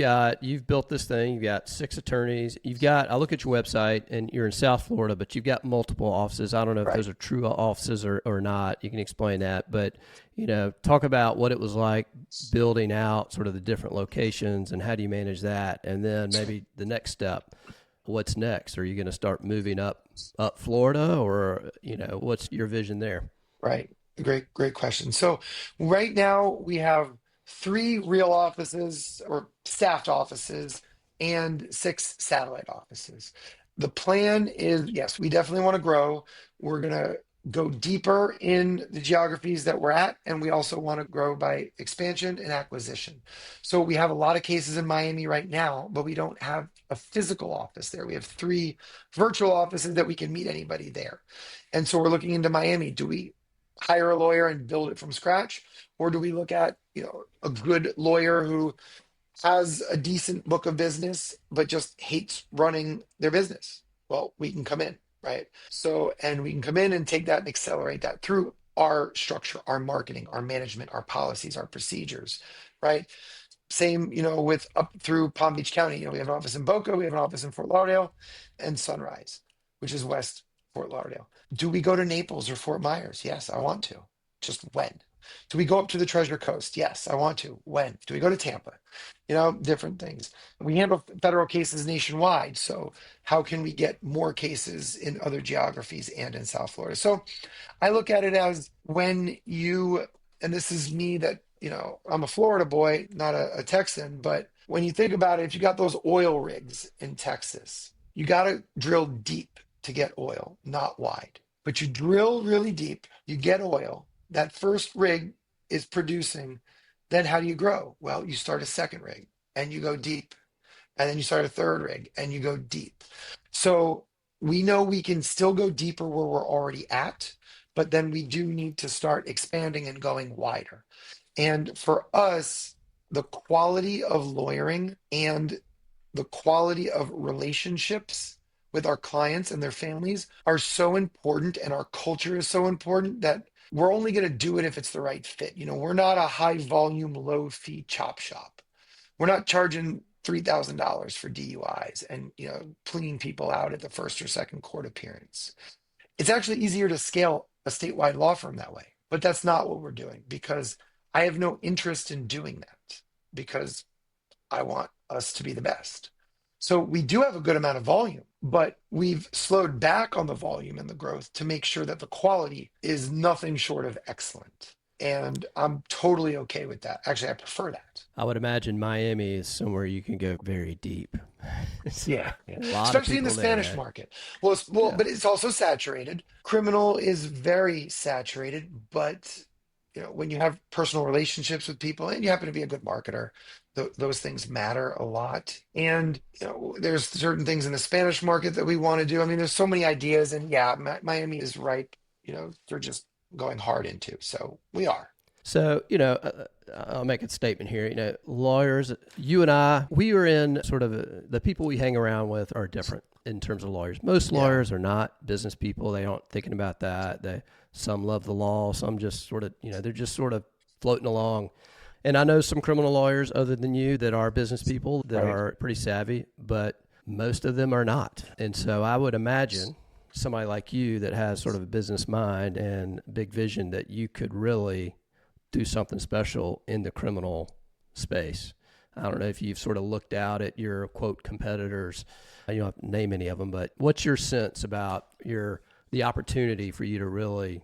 built this thing, you've got 6 attorneys, I look at your website and you're in South Florida, but you've got multiple offices. I don't know if those are true offices or not. You can explain that, but talk about what it was like building out sort of the different locations and how do you manage that? And then maybe the next step, what's next? Are you going to start moving up Florida or, what's your vision there? Right. Great question. So right now we have 3 real offices or staffed offices and 6 satellite offices. The plan is, yes, we definitely want to grow. We're going to go deeper in the geographies that we're at, and we also want to grow by expansion and acquisition. So we have a lot of cases in Miami right now, but we don't have a physical office there. We have 3 virtual offices that we can meet anybody there. And so we're looking into Miami. Do we hire a lawyer and build it from scratch? Or do we look at, a good lawyer who has a decent book of business, but just hates running their business? Well, we can come in, right? So, and we can come in and take that and accelerate that through our structure, our marketing, our management, our policies, our procedures, right? Same, with up through Palm Beach County. We have an office in Boca, we have an office in Fort Lauderdale and Sunrise, which is West Fort Lauderdale. Do we go to Naples or Fort Myers? Yes, I want to. Just when? Do we go up to the Treasure Coast? Yes, I want to. When? Do we go to Tampa? Different things. We handle federal cases nationwide. So how can we get more cases in other geographies and in South Florida? So I look at it as when and this is me that, I'm a Florida boy, not a Texan, but when you think about it, if you got those oil rigs in Texas, you got to drill deep to get oil, not wide. But you drill really deep, you get oil. That first rig is producing. Then how do you grow? Well, you start a second rig and you go deep. And then you start a third rig and you go deep. So we know we can still go deeper where we're already at, but then we do need to start expanding and going wider. And for us, the quality of lawyering and the quality of relationships with our clients and their families are so important, and our culture is so important that we're only going to do it if it's the right fit. We're not a high volume, low fee chop shop. We're not charging $3,000 for DUIs and, pleading people out at the first or second court appearance. It's actually easier to scale a statewide law firm that way, but that's not what we're doing because I have no interest in doing that because I want us to be the best. So we do have a good amount of volume, but we've slowed back on the volume and the growth to make sure that the quality is nothing short of excellent. And I'm totally okay with that. Actually, I prefer that. I would imagine Miami is somewhere you can go very deep. Yeah, yeah. A lot of Especially in the people there, Spanish man. market. Well, Yeah. but it's also saturated. Criminal is very saturated, but when you have personal relationships with people and you happen to be a good marketer, those things matter a lot. And there's certain things in the Spanish market that we want to do. I mean, there's so many ideas, and yeah, Miami is right. They're just going hard into. So we are. So, I'll make a statement here. Lawyers, you and I, we are in sort of the people we hang around with are different in terms of lawyers. Most Yeah, lawyers are not business people. They aren't thinking about that. Some love the law. Some just sort of, they're just sort of floating along. And I know some criminal lawyers other than you that are business people that right. are pretty savvy, but most of them are not. And so I would imagine somebody like you that has sort of a business mind and big vision that you could really do something special in the criminal space. I don't know if you've sort of looked out at your quote competitors. You don't have to name any of them, but what's your sense about the opportunity for you to really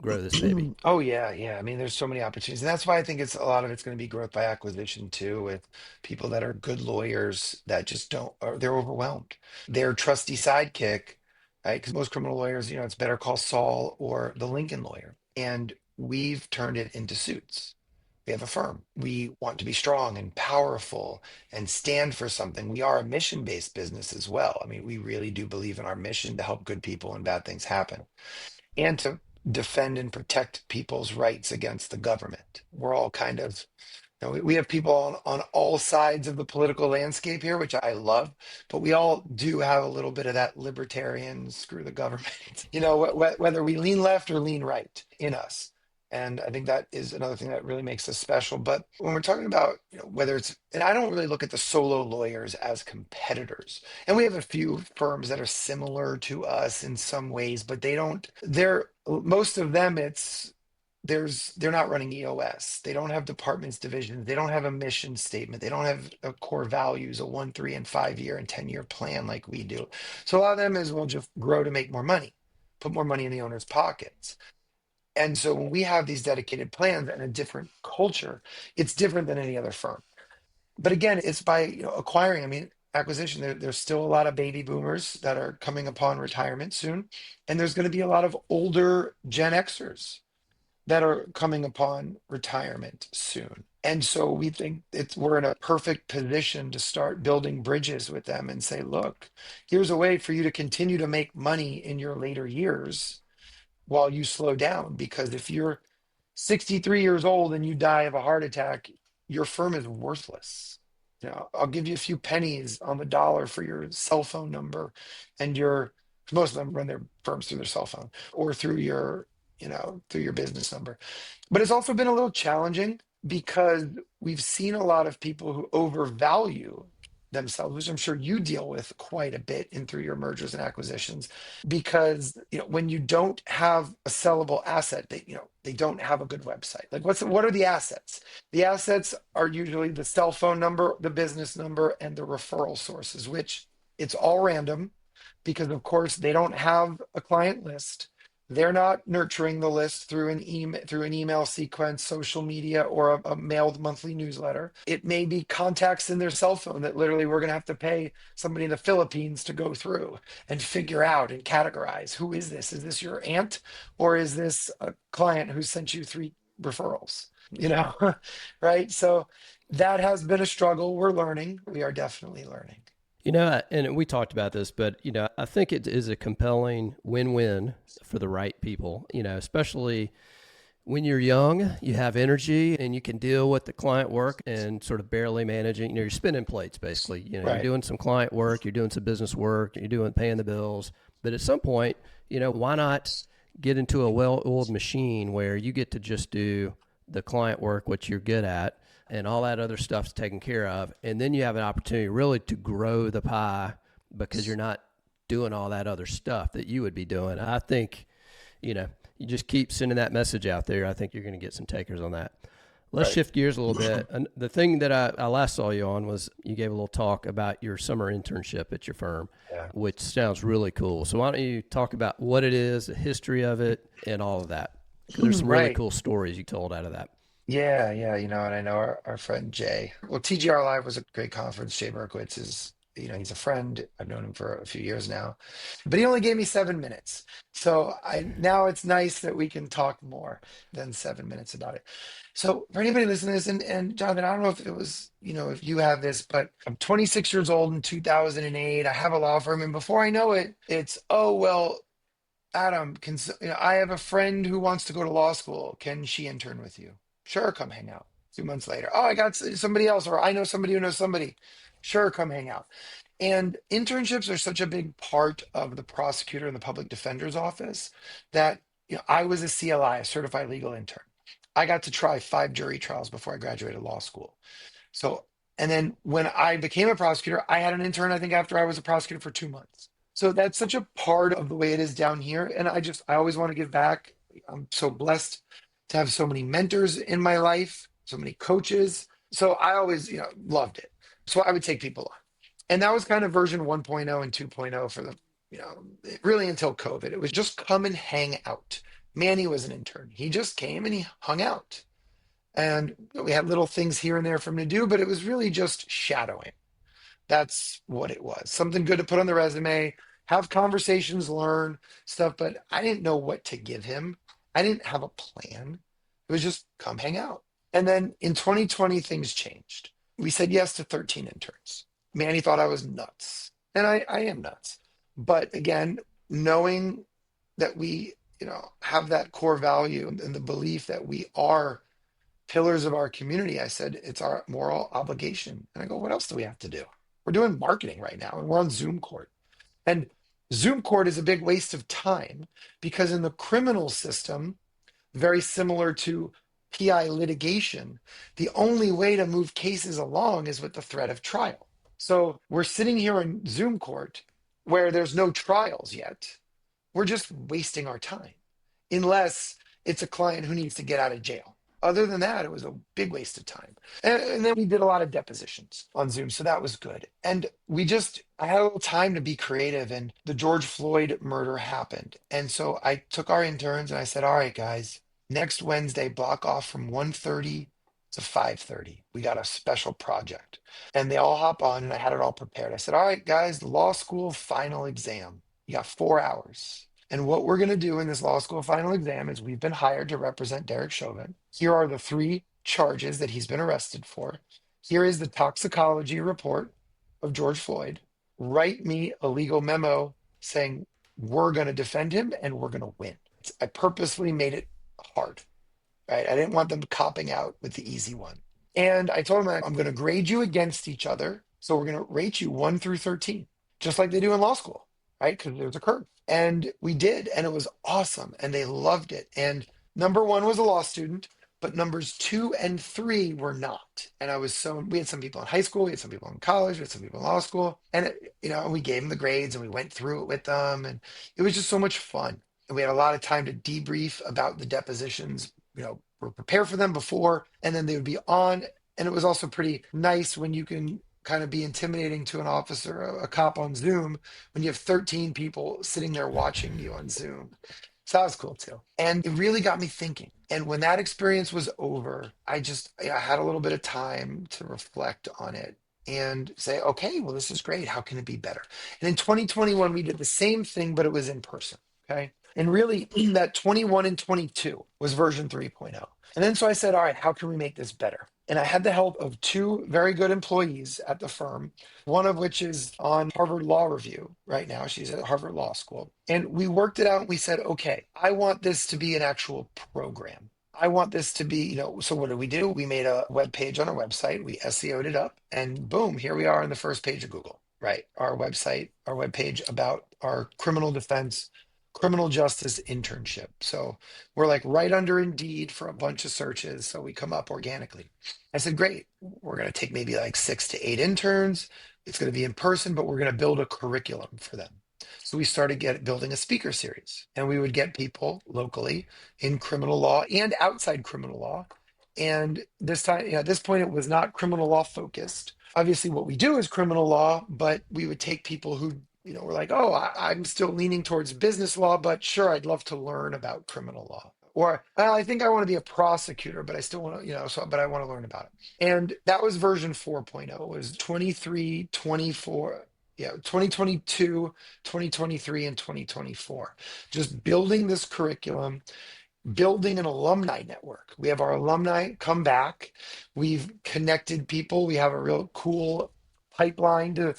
grow this baby? Oh yeah, yeah. I mean, there's so many opportunities, and that's why I think it's a lot of it's going to be growth by acquisition too, with people that are good lawyers that just don't, or they're overwhelmed. Their trusty sidekick, right? Because most criminal lawyers, it's Better Call Saul or the Lincoln Lawyer, and we've turned it into Suits. We have a firm. We want to be strong and powerful and stand for something. We are a mission-based business as well. I mean, we really do believe in our mission to help good people and bad things happen and to defend and protect people's rights against the government. We're all kind of, we have people on all sides of the political landscape here, which I love, but we all do have a little bit of that libertarian, screw the government, whether we lean left or lean right in us. And I think that is another thing that really makes us special. But when we're talking about, whether it's, and I don't really look at the solo lawyers as competitors. And we have a few firms that are similar to us in some ways, but most of them, they're not running EOS. They don't have departments, divisions. They don't have a mission statement. They don't have a core values, a 1, 3, and 5 year and 10-year plan like we do. So a lot of them is will just grow to make more money, put more money in the owner's pockets. And so when we have these dedicated plans and a different culture, it's different than any other firm. But again, it's by acquiring. I mean, acquisition. There's still a lot of baby boomers that are coming upon retirement soon, and there's going to be a lot of older Gen Xers that are coming upon retirement soon. And so we think we're in a perfect position to start building bridges with them and say, look, here's a way for you to continue to make money in your later years while you slow down. Because if you're 63 years old and you die of a heart attack, your firm is worthless. I'll give you a few pennies on the dollar for your cell phone number and most of them run their firms through their cell phone or through your business number. But it's also been a little challenging because we've seen a lot of people who overvalue themselves, which I'm sure you deal with quite a bit in through your mergers and acquisitions, because when you don't have a sellable asset, they don't have a good website. Like what are the assets? The assets are usually the cell phone number, the business number, and the referral sources, which it's all random because of course they don't have a client list. They're not nurturing the list through an email sequence, social media, or a mailed monthly newsletter. It may be contacts in their cell phone that literally we're going to have to pay somebody in the Philippines to go through and figure out and categorize. Who is this? Is this your aunt, or is this a client who sent you 3 referrals? Right? So that has been a struggle. We're learning. We are definitely learning. And we talked about this, but, I think it is a compelling win-win for the right people, especially when you're young, you have energy and you can deal with the client work and sort of barely managing, you're spinning plates basically, you're Right. doing some client work, you're doing some business work, paying the bills. But at some point, why not get into a well-oiled machine where you get to just do the client work, which you're good at, and all that other stuff's taken care of. And then you have an opportunity really to grow the pie because you're not doing all that other stuff that you would be doing. I think, you just keep sending that message out there. I think you're going to get some takers on that. Let's Right. shift gears a little bit. And the thing that I last saw you on was you gave a little talk about your summer internship at your firm, Yeah. which sounds really cool. So why don't you talk about what it is, the history of it, and all of that? Because there's some really Right. cool stories you told out of that. Yeah, yeah, and I know our friend Jay. Well, TGR Live was a great conference. Jay Berkowitz is, he's a friend. I've known him for a few years now, but he only gave me 7 minutes. So now it's nice that we can talk more than 7 minutes about it. So for anybody listening to this, and Jonathan, I don't know if it was, if you have this, but I'm 26 years old in 2008. I have a law firm, and before I know it, it's, oh, well, Adam, I have a friend who wants to go to law school. Can she intern with you? Sure, come hang out. 2 months later, oh, I got somebody else, or I know somebody who knows somebody. Sure, come hang out. And internships are such a big part of the prosecutor and the public defender's office that I was a CLI, a certified legal intern. I got to try 5 jury trials before I graduated law school. So, and then when I became a prosecutor, I had an intern, I think, after I was a prosecutor for 2 months. So that's such a part of the way it is down here. And I always want to give back. I'm so blessed to have so many mentors in my life, so many coaches. So I always, loved it. So I would take people on. And that was kind of version 1.0 and 2.0 for the, really until COVID. It was just come and hang out. Manny was an intern. He just came and he hung out. And we had little things here and there for him to do, but it was really just shadowing. That's what it was. Something good to put on the resume, have conversations, learn stuff, but I didn't know what to give him. I didn't have a plan. It was just come hang out. And then in 2020, things changed. We said yes to 13 interns. Manny thought I was nuts, and I am nuts. But again, knowing that we, have that core value and the belief that we are pillars of our community, I said, it's our moral obligation. And I go, what else do we have to do? We're doing marketing right now and we're on Zoom court. And Zoom court is a big waste of time because in the criminal system, very similar to PI litigation, the only way to move cases along is with the threat of trial. So we're sitting here in Zoom court where there's no trials yet. We're just wasting our time unless it's a client who needs to get out of jail. Other than that, it was a big waste of time. And then we did a lot of depositions on Zoom. So that was good. And I had a little time to be creative. And the George Floyd murder happened. And so I took our interns and I said, all right, guys, next Wednesday, block off from 1:30 to 5:30. We got a special project. And they all hop on and I had it all prepared. I said, all right, guys, the law school final exam. You got 4 hours. And what we're going to do in this law school final exam is we've been hired to represent Derek Chauvin. Here are the 3 charges that he's been arrested for. Here is the toxicology report of George Floyd. Write me a legal memo saying we're going to defend him and we're going to win. I purposely made it hard, right? I didn't want them copping out with the easy one. And I told them I'm going to grade you against each other. So we're going to rate you 1 through 13, just like they do in law school, right? Because there's a curve. And we did, and it was awesome, and they loved it. And number 1 was a law student, but numbers 2 and 3 were not. And we had some people in high school, we had some people in college, we had some people in law school, and we gave them the grades and we went through it with them, and it was just so much fun. And we had a lot of time to debrief about the depositions. We're prepared for them before, and then they would be on. And it was also pretty nice when you can kind of be intimidating to an officer, a cop on Zoom, when you have 13 people sitting there watching you on Zoom. So that was cool too. And it really got me thinking. And when that experience was over, I had a little bit of time to reflect on it and say, okay, well, this is great. How can it be better? And in 2021, we did the same thing, but it was in person. Okay. And really, that 21 and 22 was version 3.0. And then so I said, all right, how can we make this better? And I had the help of 2 very good employees at the firm, one of which is on Harvard Law Review right now. She's at Harvard Law School. And we worked it out and we said, okay, I want this to be an actual program. I want this to be, so what did we do? We made a web page on our website. We SEO'd it up and boom, here we are on the first page of Google, right? Our website, our web page about our criminal defense criminal justice internship. So we're like right under Indeed for a bunch of searches. So we come up organically. I said, great. We're going to take maybe like 6 to 8 interns. It's going to be in person, but we're going to build a curriculum for them. So we started building a speaker series, and we would get people locally in criminal law and outside criminal law And this time, at this point, it was not criminal law focused. Obviously, what we do is criminal law, but we would take people who, were like, oh, I'm still leaning towards business law, but sure, I'd love to learn about criminal law. Or "Well, I think I want to be a prosecutor, but I still want to, but I want to learn about it." And that was version 4.0. It was 23, 24, yeah, 2022, 2023, and 2024. Just building this curriculum, building an alumni network. We have our alumni come back. We've connected people. We have a real cool pipeline to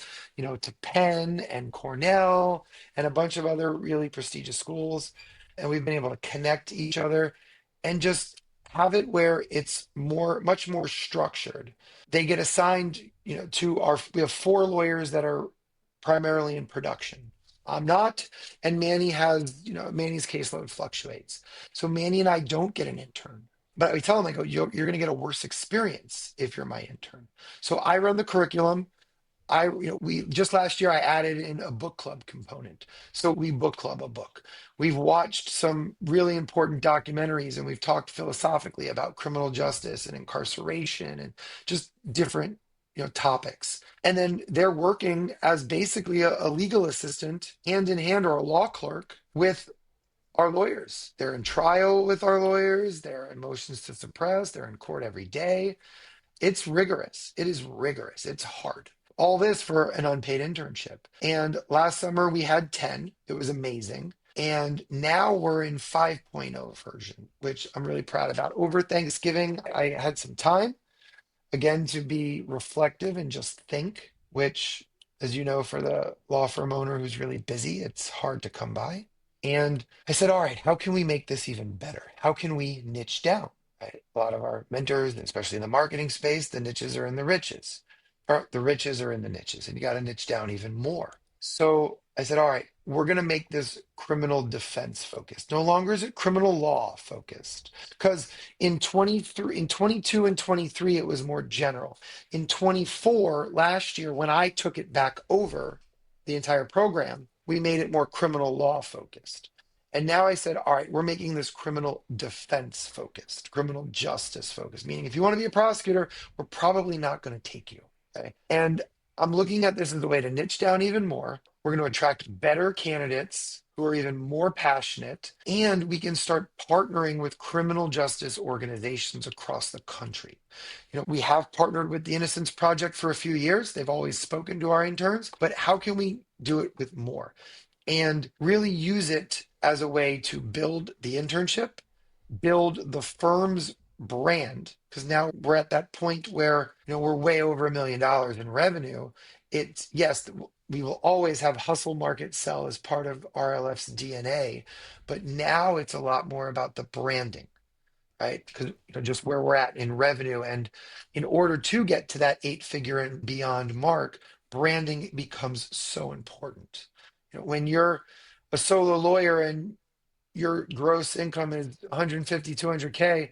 Penn and Cornell and a bunch of other really prestigious schools. And we've been able to connect each other and just have it where it's much more structured. They get assigned, we have 4 lawyers that are primarily in production. I'm not, and Manny Manny's caseload fluctuates. So Manny and I don't get an intern. But I tell him, I go, you're going to get a worse experience if you're my intern. So I run the curriculum. We just last year I added in a book club component. So we book club a book. We've watched some really important documentaries and we've talked philosophically about criminal justice and incarceration and just different topics. And then they're working as basically a legal assistant hand in hand, or a law clerk with our lawyers. They're in trial with our lawyers. They're in motions to suppress. They're in court every day. It's rigorous. It is rigorous. It's hard. All this for an unpaid internship. And last summer we had 10. It was amazing. And now we're in 5.0 version, which I'm really proud about. Over Thanksgiving, I had some time again to be reflective and just think, which, as you know, for the law firm owner who's really busy, it's hard to come by. And I said, all right, how can we make this even better? How can we niche down? Right? A lot of our mentors, especially in the marketing space, the niches are in the riches, or the riches are in the niches, and you got to niche down even more. So I said, all right, we're going to make this criminal defense focused. No longer is it criminal law focused, because in 23, in 22 and 23, it was more general. In 24, last year, when I took it back over the entire program, we made it more criminal law focused. And now I said, all right, we're making this criminal defense focused, criminal justice focused, meaning if you want to be a prosecutor, we're probably not going to take you. Okay. And I'm looking at this as a way to niche down even more. We're going to attract better candidates who are even more passionate, and we can start partnering with criminal justice organizations across the country. We have partnered with the Innocence Project for a few years. They've always spoken to our interns, but how can we do it with more and really use it as a way to build the internship, build the firm's brand? Because now we're at that point where we're way over $1 million in revenue. It's yes, we will always have hustle, market, sell as part of RLF's DNA, but now it's a lot more about the branding, right? Because just where we're at in revenue, and in order to get to that 8-figure and beyond mark, branding becomes so important. When you're a solo lawyer and your gross income is 150, 200K,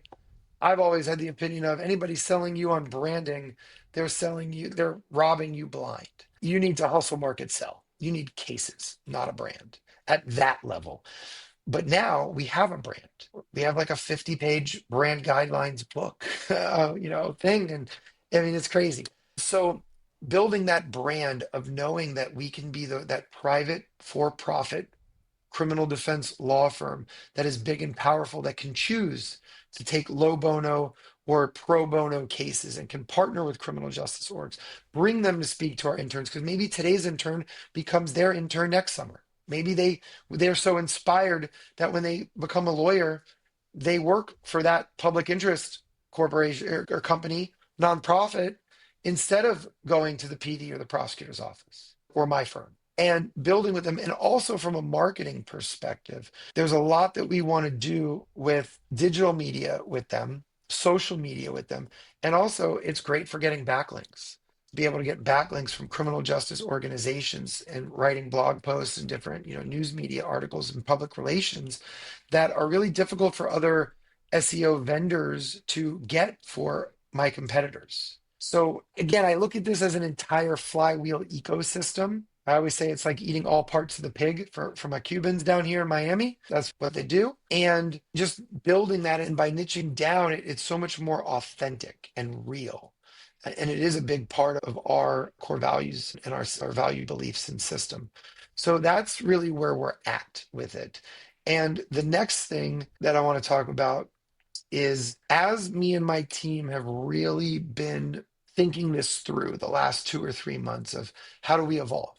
I've always had the opinion of anybody selling you on branding, they're robbing you blind. You need to hustle, market, sell. You need cases, not a brand at that level. But now we have a brand. We have like a 50-page brand guidelines book, thing. And I mean, it's crazy. So building that brand of knowing that we can be that private for-profit criminal defense law firm that is big and powerful, that can choose to take low bono or pro bono cases and can partner with criminal justice orgs, bring them to speak to our interns, because maybe today's intern becomes their intern next summer. Maybe they're so inspired that when they become a lawyer, they work for that public interest corporation or company, nonprofit, instead of going to the PD or the prosecutor's office or my firm, and building with them. And also from a marketing perspective, there's a lot that we want to do with digital media with them, social media with them. And also it's great for getting backlinks, be able to get backlinks from criminal justice organizations and writing blog posts and different, news media articles and public relations that are really difficult for other SEO vendors to get for my competitors. So again, I look at this as an entire flywheel ecosystem. I always say it's like eating all parts of the pig for my Cubans down here in Miami. That's what they do. And just building that in by niching down, it's so much more authentic and real. And it is a big part of our core values and our value beliefs and system. So that's really where we're at with it. And the next thing that I want to talk about is as me and my team have really been thinking this through the last 2 or 3 months of how do we evolve,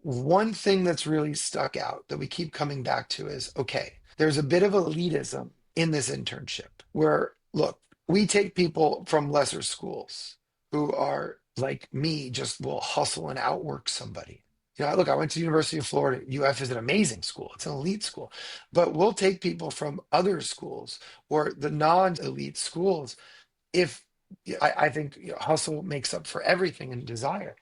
one thing that's really stuck out that we keep coming back to is okay, there's a bit of elitism in this internship where, look, we take people from lesser schools who are like me, just will hustle and outwork somebody. Look, I went to the University of Florida. UF is an amazing school, it's an elite school, but we'll take people from other schools or the non elite schools if I think hustle makes up for everything and desire.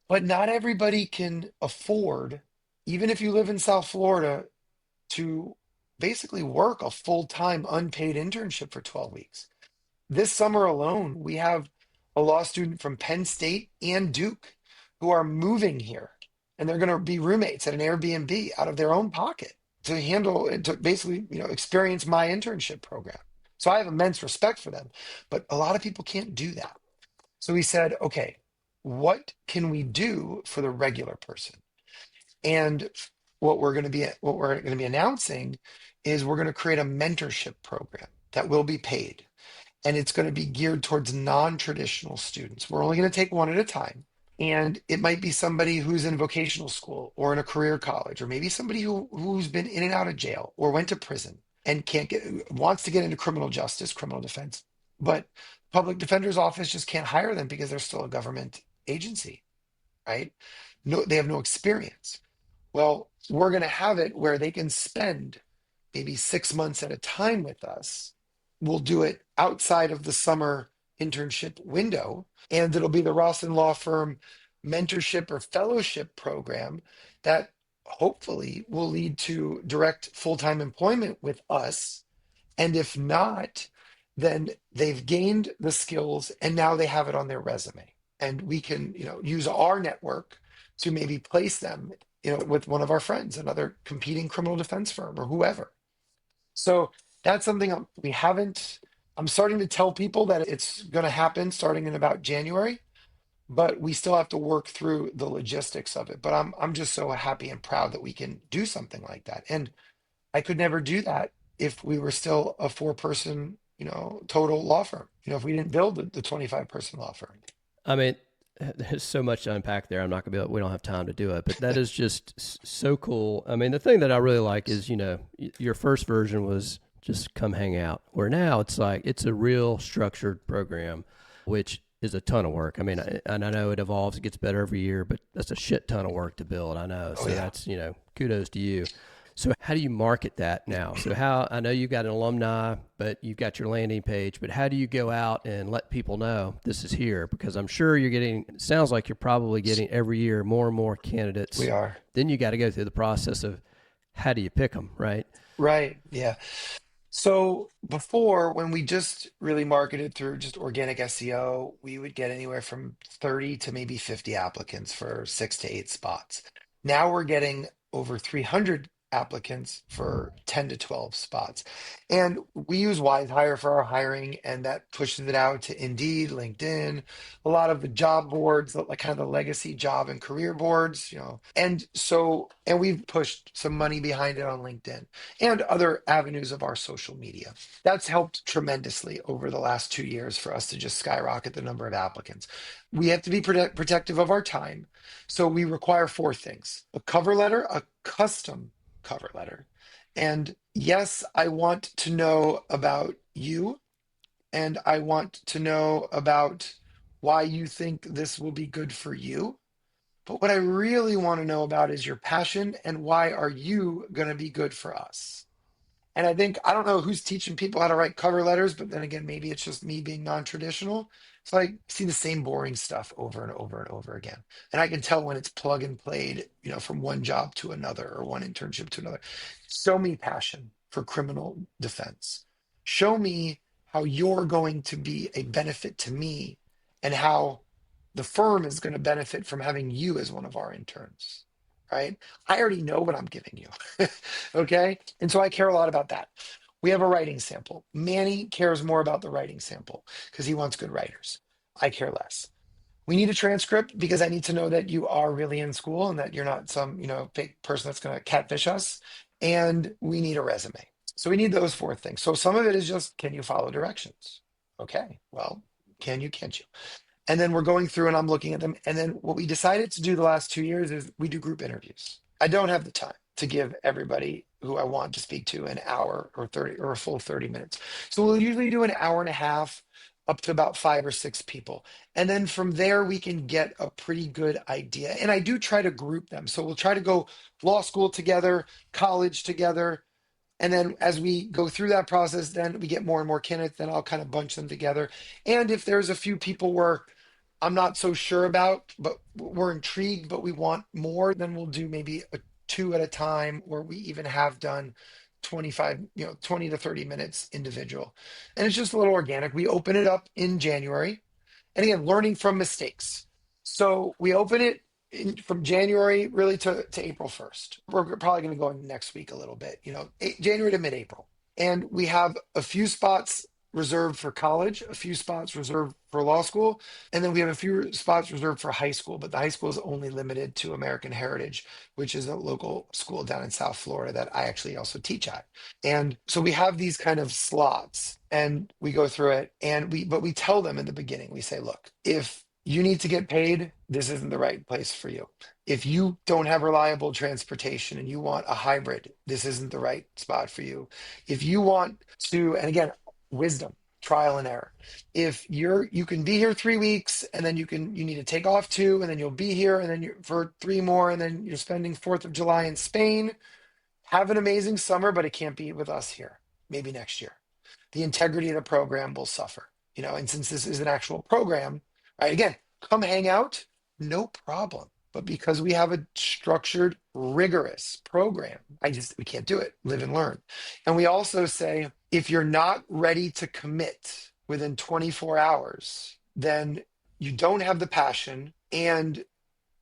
But not everybody can afford, even if you live in South Florida, to basically work a full-time unpaid internship for 12 weeks. This summer alone, we have a law student from Penn State and Duke who are moving here, and they're going to be roommates at an Airbnb out of their own pocket to handle to basically, experience my internship program. So I have immense respect for them, but a lot of people can't do that. So we said, okay, what can we do for the regular person? And what we're going to be announcing is we're going to create a mentorship program that will be paid, and it's going to be geared towards non-traditional students. We're only going to take one at a time. And it might be somebody who's in vocational school or in a career college, or maybe somebody who's been in and out of jail or went to prison and wants to get into criminal justice, criminal defense, but public defender's office just can't hire them because they're still a government agency, right? No, they have no experience. Well, we're going to have it where they can spend maybe 6 months at a time with us. We'll do it outside of the summer internship window, and it'll be the Rossen Law Firm mentorship or fellowship program that hopefully will lead to direct full-time employment with us. And if not, then they've gained the skills and now they have it on their resume. And we can, use our network to maybe place them, with one of our friends, another competing criminal defense firm or whoever. So that's something we haven't. I'm starting to tell people that it's going to happen starting in about January, but we still have to work through the logistics of it. But I'm just so happy and proud that we can do something like that. And I could never do that if we were still a 4-person, total law firm. If we didn't build the 25-person law firm. I mean, there's so much to unpack there. I'm not gonna we don't have time to do it, but that is just so cool. I mean, the thing that I really like is, your first version was just come hang out, where now it's like, it's a real structured program, which is a ton of work. I mean, and I know it evolves, it gets better every year, but that's a shit ton of work to build. I know. So that's, kudos to you. So how do you market that now? So I know you've got an alumni, but you've got your landing page, but how do you go out and let people know this is here? Because I'm sure it sounds like you're probably getting every year more and more candidates. We are. Then you got to go through the process of how do you pick them, right? Right. Yeah. So before, when we just really marketed through just organic SEO, we would get anywhere from 30 to maybe 50 applicants for 6 to 8 spots. Now we're getting over 300 applicants for 10 to 12 spots. And we use WiseHire for our hiring, and that pushes it out to Indeed, LinkedIn, a lot of the job boards, like kind of the legacy job and career boards, and we've pushed some money behind it on LinkedIn and other avenues of our social media. That's helped tremendously over the last 2 years for us to just skyrocket the number of applicants. We have to be protective of our time. So we require 4 things: a cover letter, a custom cover letter. And yes, I want to know about you, and I want to know about why you think this will be good for you. But what I really want to know about is your passion and why are you going to be good for us? And I don't know who's teaching people how to write cover letters, but then again, maybe it's just me being non-traditional. So I see the same boring stuff over and over and over again. And I can tell when it's plug and played, from one job to another or one internship to another. Show me passion for criminal defense. Show me how you're going to be a benefit to me and how the firm is going to benefit from having you as one of our interns, right? I already know what I'm giving you. Okay. And so I care a lot about that. We have a writing sample. Manny cares more about the writing sample because he wants good writers. I care less. We need a transcript because I need to know that you are really in school and that you're not some, fake person that's going to catfish us. And we need a resume. So we need those four things. So some of it is just, can you follow directions? Okay, well, can you, can't you? And then we're going through and I'm looking at them. And then what we decided to do the last 2 years is we do group interviews. I don't have the time to give everybody who I want to speak to an hour or 30 or a full 30 minutes. So we'll usually do an hour and a half up to about 5 or 6 people. And then from there, we can get a pretty good idea. And I do try to group them. So we'll try to go law school together, college together. And then as we go through that process, then we get more and more candidates, then I'll kind of bunch them together. And if there's a few people where I'm not so sure about, but we're intrigued, but we want more, then we'll do maybe a two at a time, or we even have done 25, 20 to 30 minutes individual. And it's just a little organic. We open it up in January. And again, learning from mistakes. So we open it from January really to April 1st. We're probably going to go in next week a little bit, January to mid-April. And we have a few spots reserved for college, a few spots reserved for law school, and then we have a few spots reserved for high school, but the high school is only limited to American Heritage, which is a local school down in South Florida that I actually also teach at. And so we have these kind of slots and we go through it but we tell them in the beginning, we say, look, if you need to get paid, this isn't the right place for you. If you don't have reliable transportation and you want a hybrid, this isn't the right spot for you. If you want to, and again, wisdom, trial and error. If you can be here 3 weeks and then you need to take off 2 and then you'll be here and then for 3 more and then you're spending 4th of July in Spain, have an amazing summer, but it can't be with us here. Maybe next year. The integrity of the program will suffer, and since this is an actual program, right? Again, come hang out, no problem. But because we have a structured, rigorous program, we can't do it. Live and learn. And we also say, if you're not ready to commit within 24 hours, then you don't have the passion and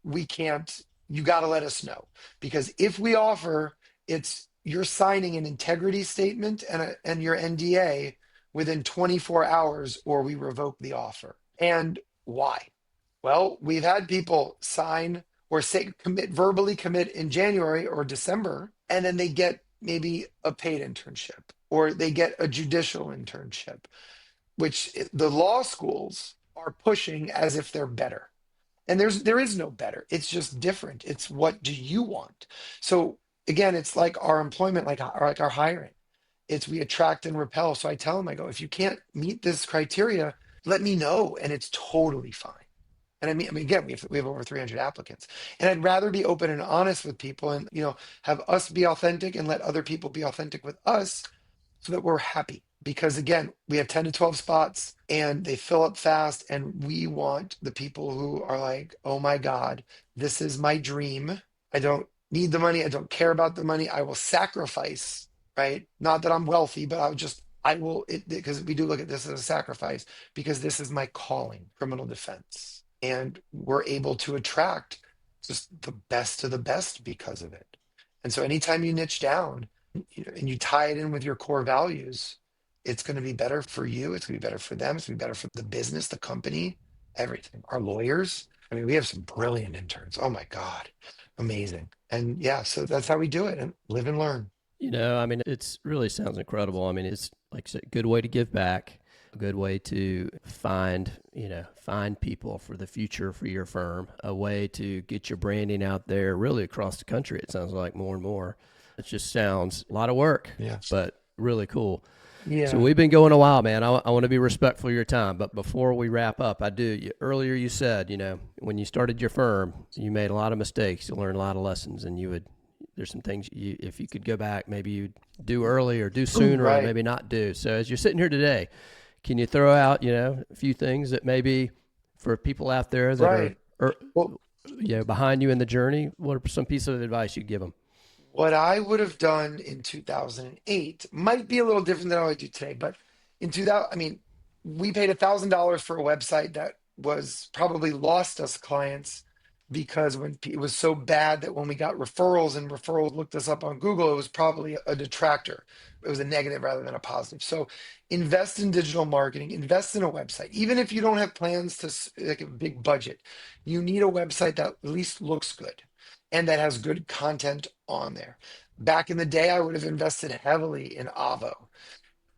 you got to let us know. Because if we offer, you're signing an integrity statement and your NDA within 24 hours or we revoke the offer. And why? Well, we've had people sign or verbally commit in January or December, and then they get maybe a paid internship or they get a judicial internship, which the law schools are pushing as if they're better. And there is no better. It's just different. It's what do you want? So again, it's like our employment, like our hiring. We attract and repel. So I tell them, I go, if you can't meet this criteria, let me know, and it's totally fine. And I mean, again, we have over 300 applicants, and I'd rather be open and honest with people, and have us be authentic and let other people be authentic with us, so that we're happy. Because again, we have 10 to 12 spots, and they fill up fast, and we want the people who are like, oh my God, this is my dream. I don't need the money. I don't care about the money. I will sacrifice. Right? Not that I'm wealthy, but because we do look at this as a sacrifice, because this is my calling, criminal defense. And we're able to attract just the best of the best because of it. And so anytime you niche down and you tie it in with your core values, it's going to be better for you. It's going to be better for them. It's going to be better for the business, the company, everything. Our lawyers. I mean, we have some brilliant interns. Oh my God. Amazing. And yeah, so that's how we do it, and live and learn. I mean, it really sounds incredible. I mean, it's like I said, a good way to give back, a good way to find people for the future for your firm, a way to get your branding out there really across the country. It sounds like more and more. It just sounds a lot of work, but really cool. Yeah. So we've been going a while, man. I want to be respectful of your time, but before we wrap up, earlier you said, when you started your firm, you made a lot of mistakes, you learned a lot of lessons, and there's some things if you could go back, maybe you'd do early or do sooner, right, or maybe not do. So as you're sitting here today, can you throw out, a few things that maybe for people out there that are behind you in the journey? What are some pieces of advice you'd give them? What I would have done in 2008 might be a little different than what I do today, but in 2000, I mean, we paid $1,000 for a website that was probably lost us clients because it was so bad that when we got referrals and referrals looked us up on Google, it was probably a detractor. It was a negative rather than a positive. So invest in digital marketing, invest in a website. Even if you don't have plans to like a big budget, you need a website that at least looks good and that has good content on there. Back in the day, I would have invested heavily in Avo.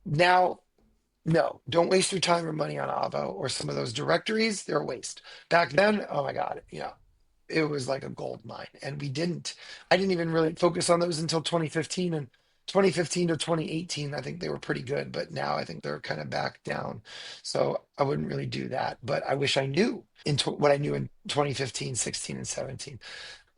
Now, no, don't waste your time or money on Avo or some of those directories. They're a waste. Back then, oh my God, it was like a gold mine. And I didn't even really focus on those until 2015. And 2015 to 2018, I think they were pretty good. But now I think they're kind of back down. So I wouldn't really do that. But I wish I knew what I knew in 2015, 16, and 17.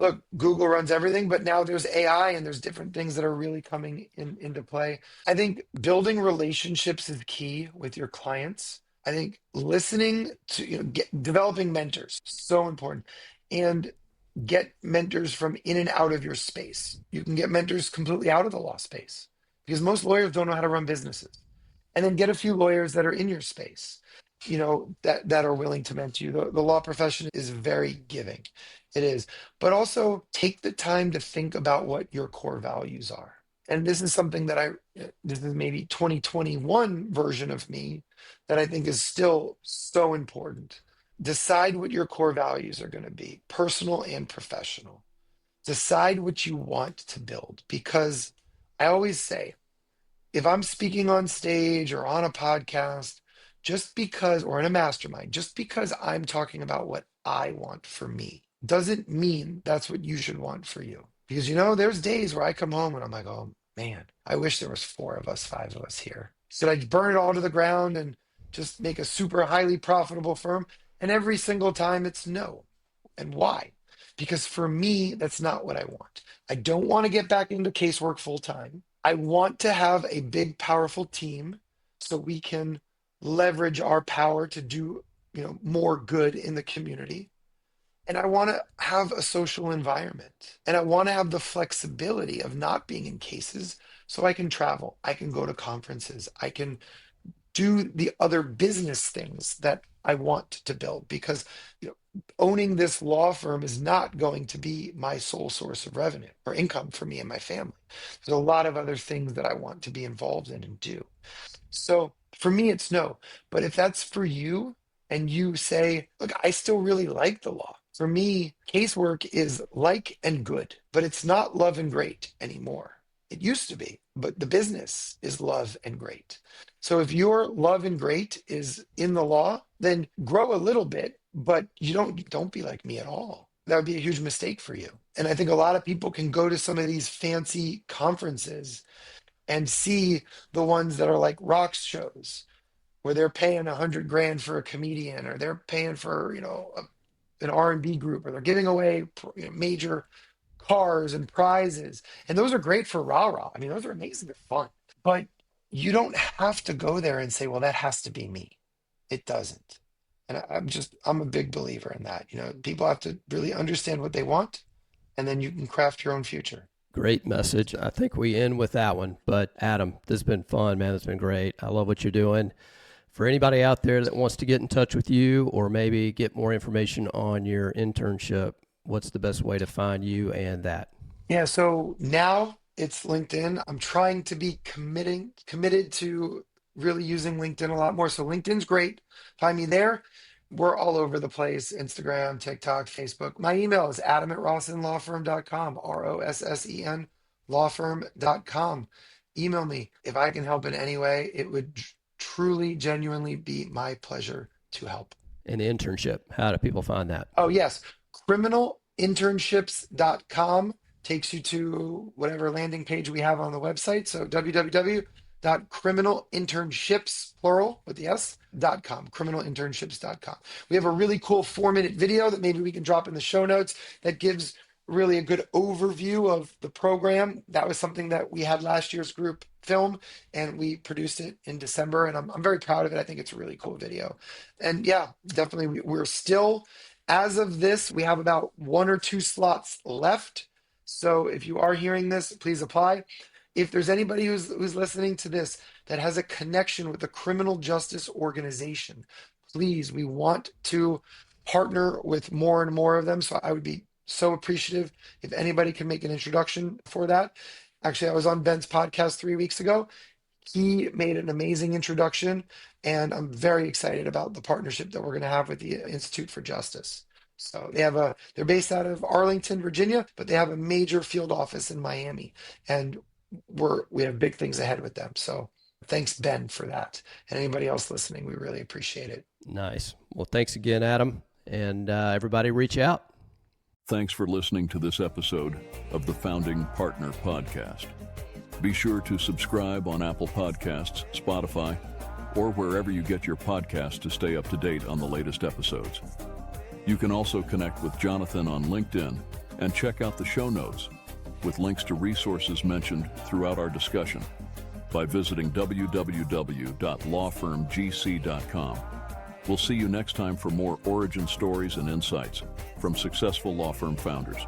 Look, Google runs everything, but now there's AI and there's different things that are really coming into play. I think building relationships is key with your clients. I think listening to, developing mentors, so important. And get mentors from in and out of your space. You can get mentors completely out of the law space because most lawyers don't know how to run businesses. And then get a few lawyers that are in your space, that are willing to mentor you. The law profession is very giving. It is. But also take the time to think about what your core values are. And this is something that this is maybe 2021 version of me that I think is still so important. Decide what your core values are going to be, personal and professional. Decide what you want to build because I always say, if I'm speaking on stage or on a podcast, or in a mastermind, just because I'm talking about what I want for me doesn't mean that's what you should want for you. Because, there's days where I come home and I'm like, oh man, I wish there was 4 of us, 5 of us here. Should I burn it all to the ground and just make a super highly profitable firm? And every single time it's no. And why? Because for me, that's not what I want. I don't want to get back into casework full time. I want to have a big, powerful team so we can leverage our power to do, more good in the community. And I want to have a social environment. And I want to have the flexibility of not being in cases so I can travel. I can go to conferences. I can do the other business things that I want to build because owning this law firm is not going to be my sole source of revenue or income for me and my family. There's a lot of other things that I want to be involved in and do. So for me, it's no. But if that's for you and you say, look, I still really like the law. For me, casework is like and good, but it's not love and great anymore. It used to be, but the business is love and great. So if your love and great is in the law, then grow a little bit, but you don't be like me at all. That would be a huge mistake for you. And I think a lot of people can go to some of these fancy conferences and see the ones that are like rock shows where they're paying 100 grand for a comedian or they're paying for, an R&B group or they're giving away major cars and prizes. And those are great for rah-rah. I mean, those are amazing. They're fun. But you don't have to go there and say, well, that has to be me. It doesn't. And I'm a big believer in that. People have to really understand what they want, and then you can craft your own future. Great message. I think we end with that one. But Adam, this has been fun, man. It's been great. I love what you're doing. For anybody out there that wants to get in touch with you or maybe get more information on your internship, what's the best way to find you and that? Yeah, so now it's LinkedIn. I'm trying to be committed to really using LinkedIn a lot more. So LinkedIn's great. Find me there. We're all over the place. Instagram, TikTok, Facebook. My email is adam@rossenlawfirm.com, ROSSEN lawfirm.com. Email me if I can help in any way. It would truly, genuinely be my pleasure to help. And the internship, how do people find that? Oh, yes. Criminalinternships.com takes you to whatever landing page we have on the website. So www.criminalinternships, plural with the S.com, criminalinternships.com. We have a really cool 4-minute video that maybe we can drop in the show notes that gives really a good overview of the program. That was something that we had last year's group film and we produced it in December. And I'm very proud of it. I think it's a really cool video. And yeah, definitely we're still, as of this, we have about 1 or 2 slots left. So if you are hearing this, please apply. If there's anybody who's listening to this that has a connection with a criminal justice organization, please, we want to partner with more and more of them. So I would be so appreciative if anybody can make an introduction for that. Actually, I was on Ben's podcast 3 weeks ago. He made an amazing introduction, and I'm very excited about the partnership that we're going to have with the Institute for Justice. So they're based out of Arlington, Virginia, but they have a major field office in Miami, and we have big things ahead with them. So thanks, Ben, for that. And anybody else listening, we really appreciate it. Nice. Well, thanks again, Adam. And everybody reach out. Thanks for listening to this episode of the Founding Partner Podcast. Be sure to subscribe on Apple Podcasts, Spotify, or wherever you get your podcasts to stay up to date on the latest episodes. You can also connect with Jonathan on LinkedIn and check out the show notes with links to resources mentioned throughout our discussion by visiting www.lawfirmgc.com. We'll see you next time for more origin stories and insights from successful law firm founders.